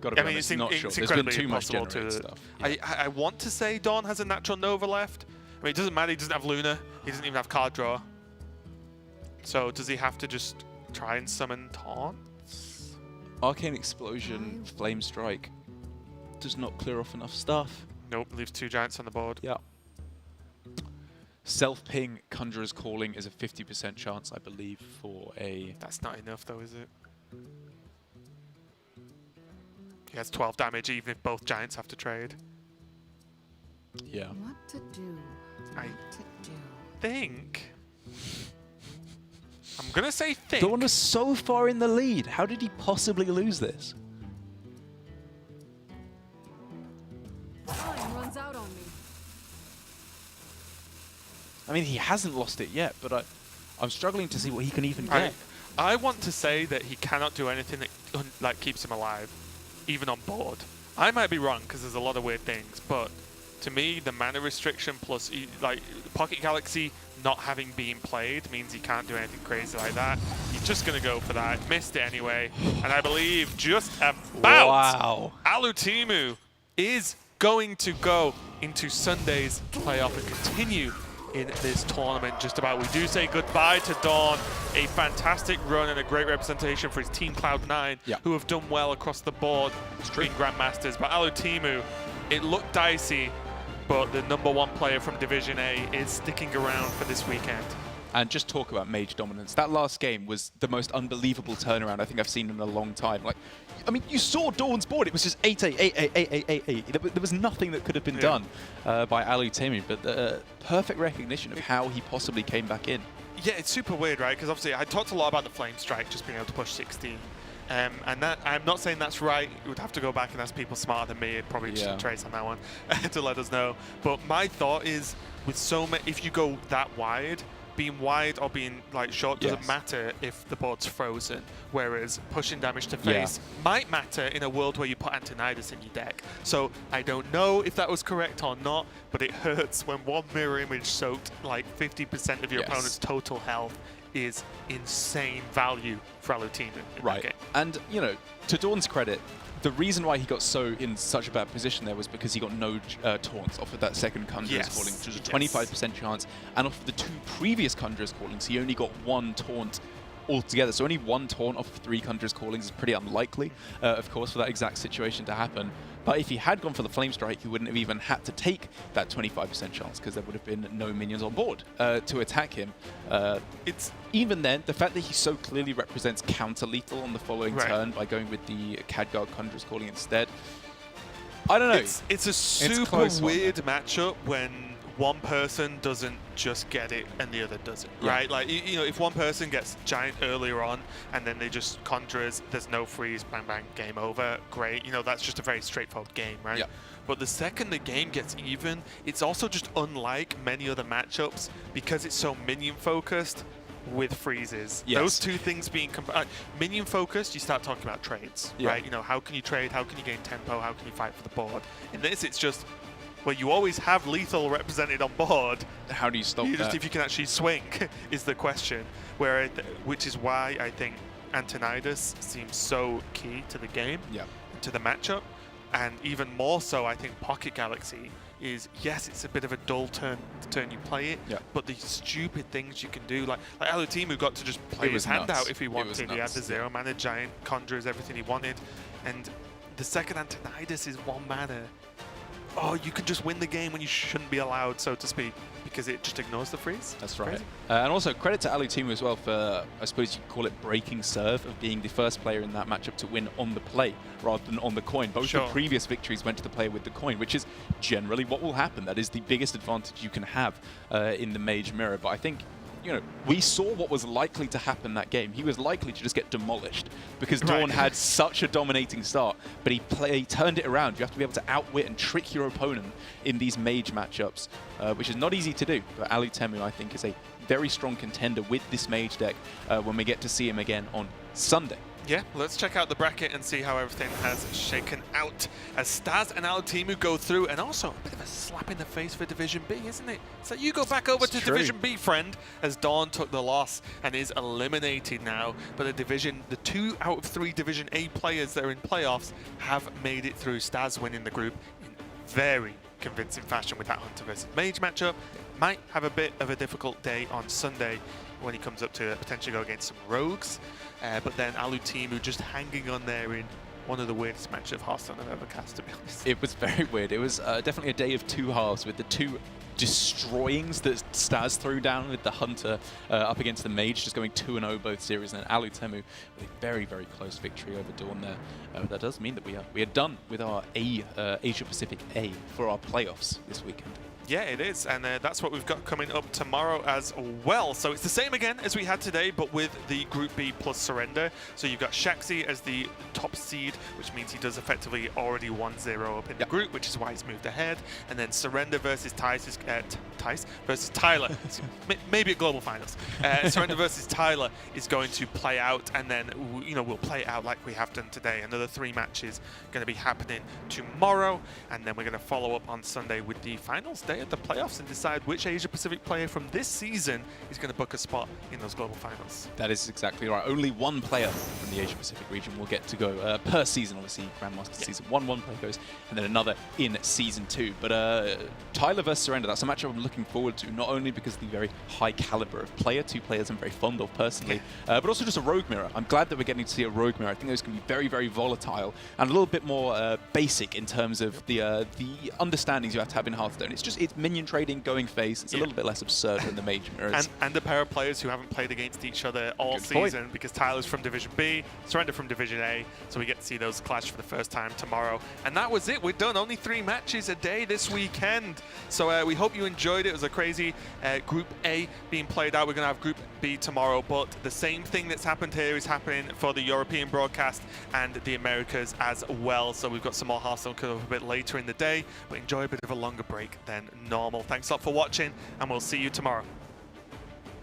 Got to be I mean, honest, it's not sure. it's There's been incredibly too much impossible generated to... stuff. Yeah. I want to say DawN has a natural Nova left. I mean, it doesn't matter. He doesn't have Luna. He doesn't even have card draw. So does he have to just try and summon taunts? Arcane Explosion, Flame Strike does not clear off enough stuff. Nope, leaves 2 giants on the board. Yeah. Self-ping Conjurer's Calling is a 50% chance, I believe, for a... That's not enough, though, is it? He has 12 damage, even if both giants have to trade. Yeah. What to do? I What to do? think... I'm going to say think. DawN was so far in the lead. How did he possibly lose this? Time runs out on me. I mean, he hasn't lost it yet, but I'm struggling to see what he can even get. I want to say that he cannot do anything that like keeps him alive, even on board. I might be wrong because there's a lot of weird things, but to me, the mana restriction plus like Pocket Galaxy not having been played means he can't do anything crazy like that. He's just gonna go for that. Missed it anyway, and I believe just about Wow. Alutemu is going to go into Sunday's playoff and continue in this tournament. Just about. We do say goodbye to DawN. A fantastic run and a great representation for his team Cloud9, Yeah. who have done well across the board in Grandmasters. But Alutemu, it looked dicey, but the #1 player from Division A is sticking around for this weekend. And just talk about mage dominance. That last game was the most unbelievable turnaround I think I've seen in a long time. Like, I mean, you saw DawN's board. It was just 8-8, 8-8, 8-8, 8-8. There was nothing that could have been done by Alutemu, but perfect recognition of how he possibly came back in. Yeah, it's super weird, right? Because obviously I talked a lot about the Flame Strike just being able to push 16. And that, I'm not saying that's right. You would have to go back and ask people smarter than me. Probably just Trace on that one to let us know. But my thought is, with so many, if you go that wide, being wide or being like short doesn't Yes. matter if the board's frozen, whereas pushing damage to face might matter in a world where you put Antonidas in your deck. So I don't know if that was correct or not, but it hurts when one mirror image soaked like 50% of your Yes. opponent's total health is insane value for Alutemu in that game. And, you know, to DawN's credit, the reason why he got in such a bad position there was because he got no taunts off of that second Conjurer's Calling, which was a 25% chance, and off of the 2 previous Conjurer's Callings, he only got 1 taunt altogether. So only 1 taunt off of 3 Conjurer's Callings is pretty unlikely, of course, for that exact situation to happen. But if he had gone for the Flame Strike, he wouldn't have even had to take that 25% chance, because there would have been no minions on board to attack him. Even then, the fact that he so clearly represents counter-lethal on the following turn by going with the Khadgar Conjurer's Calling instead, I don't know. It's a super weird matchup when one person doesn't just get it and the other doesn't, right? Like, you know, if one person gets Giant earlier on and then they just Conjurers, there's no freeze, bang, bang, game over, great. You know, that's just a very straightforward game, right? But the second the game gets even, it's also just unlike many other matchups because it's so minion focused with freezes. Those 2 things being minion focused, you start talking about trades, right? You know, how can you trade? How can you gain tempo? How can you fight for the board? In this, it's just, well, you always have lethal represented on board. How do you stop that? Just if you can actually swing is the question. Which is why I think Antonidas seems so key to the game, to the matchup, and even more so, I think Pocket Galaxy is, yes, it's a bit of a dull turn the turn you play it, but the stupid things you can do, like Alutemu got to just play his hand out if he wanted. He had the 0 mana Giant, Conjurers, everything he wanted, and the second Antonidas is 1 mana. Oh, you can just win the game when you shouldn't be allowed, so to speak, because it just ignores the freeze. That's right. And also credit to Alutemu as well for, I suppose you could call it breaking serve, of being the first player in that matchup to win on the play rather than on the coin. Both the previous victories went to the player with the coin, which is generally what will happen. That is the biggest advantage you can have in the Mage Mirror. But I think, you know, we saw what was likely to happen that game. He was likely to just get demolished because DawN had such a dominating start, but he turned it around. You have to be able to outwit and trick your opponent in these Mage matchups, which is not easy to do. But Alutemu, I think, is a very strong contender with this Mage deck when we get to see him again on Sunday. Yeah, let's check out the bracket and see how everything has shaken out as Staz and Alutemu go through, and also a bit of a slap in the face for Division B, isn't it? So you go back over to Division B, friend, as DawN took the loss and is eliminated now. But the 2 out of 3 Division A players that are in playoffs have made it through. Staz winning the group in very convincing fashion with that Hunter versus Mage matchup. Might have a bit of a difficult day on Sunday when he comes up to potentially go against some Rogues. But then Alutemu just hanging on there in one of the weirdest matches of Hearthstone I've ever cast, to be honest. It was very weird. It was definitely a day of 2 halves, with the 2 destroyings that Staz threw down with the Hunter up against the Mage, just going 2-0 both series, and then Alutemu with a very, very close victory over DawN there. That does mean that we are done with our Asia Pacific A for our playoffs this weekend. Yeah, it is, and that's what we've got coming up tomorrow as well. So it's the same again as we had today, but with the Group B plus Surrender. So you've got Shaxi as the top seed, which means he does effectively already 1-0 up in the group, which is why he's moved ahead. And then Surrender versus versus Tyler, maybe at Global Finals. Surrender versus Tyler is going to play out, and then we'll play it out like we have done today. Another 3 matches going to be happening tomorrow, and then we're going to follow up on Sunday with the finals day at the playoffs and decide which Asia Pacific player from this season is going to book a spot in those global finals. That is exactly right. Only 1 player from the Asia Pacific region will get to go per season. Obviously, Grandmasters season 1 player goes, and then another in season 2. But Tyler versus Surrender, that's a matchup I'm looking forward to, not only because of the very high caliber of player, 2 players I'm very fond of personally, but also just a Rogue Mirror. I'm glad that we're getting to see a Rogue Mirror. I think those can be very, very volatile and a little bit more basic in terms of the understandings you have to have in Hearthstone. It's minion trading, going face. It's a little bit less absurd than the Mage Mirrors. And a pair of players who haven't played against each other all season, because Tyler's from Division B, Surrender from Division A, so we get to see those clash for the first time tomorrow. And that was it. We're done. Only 3 matches a day this weekend. So we hope you enjoyed it. It was a crazy Group A being played out. We're going to have Group B tomorrow, but the same thing that's happened here is happening for the European broadcast and the Americas as well. So we've got some more Hearthstone coming up a bit later in the day, but enjoy a bit of a longer break than normal. Thanks a lot for watching, and we'll see you tomorrow.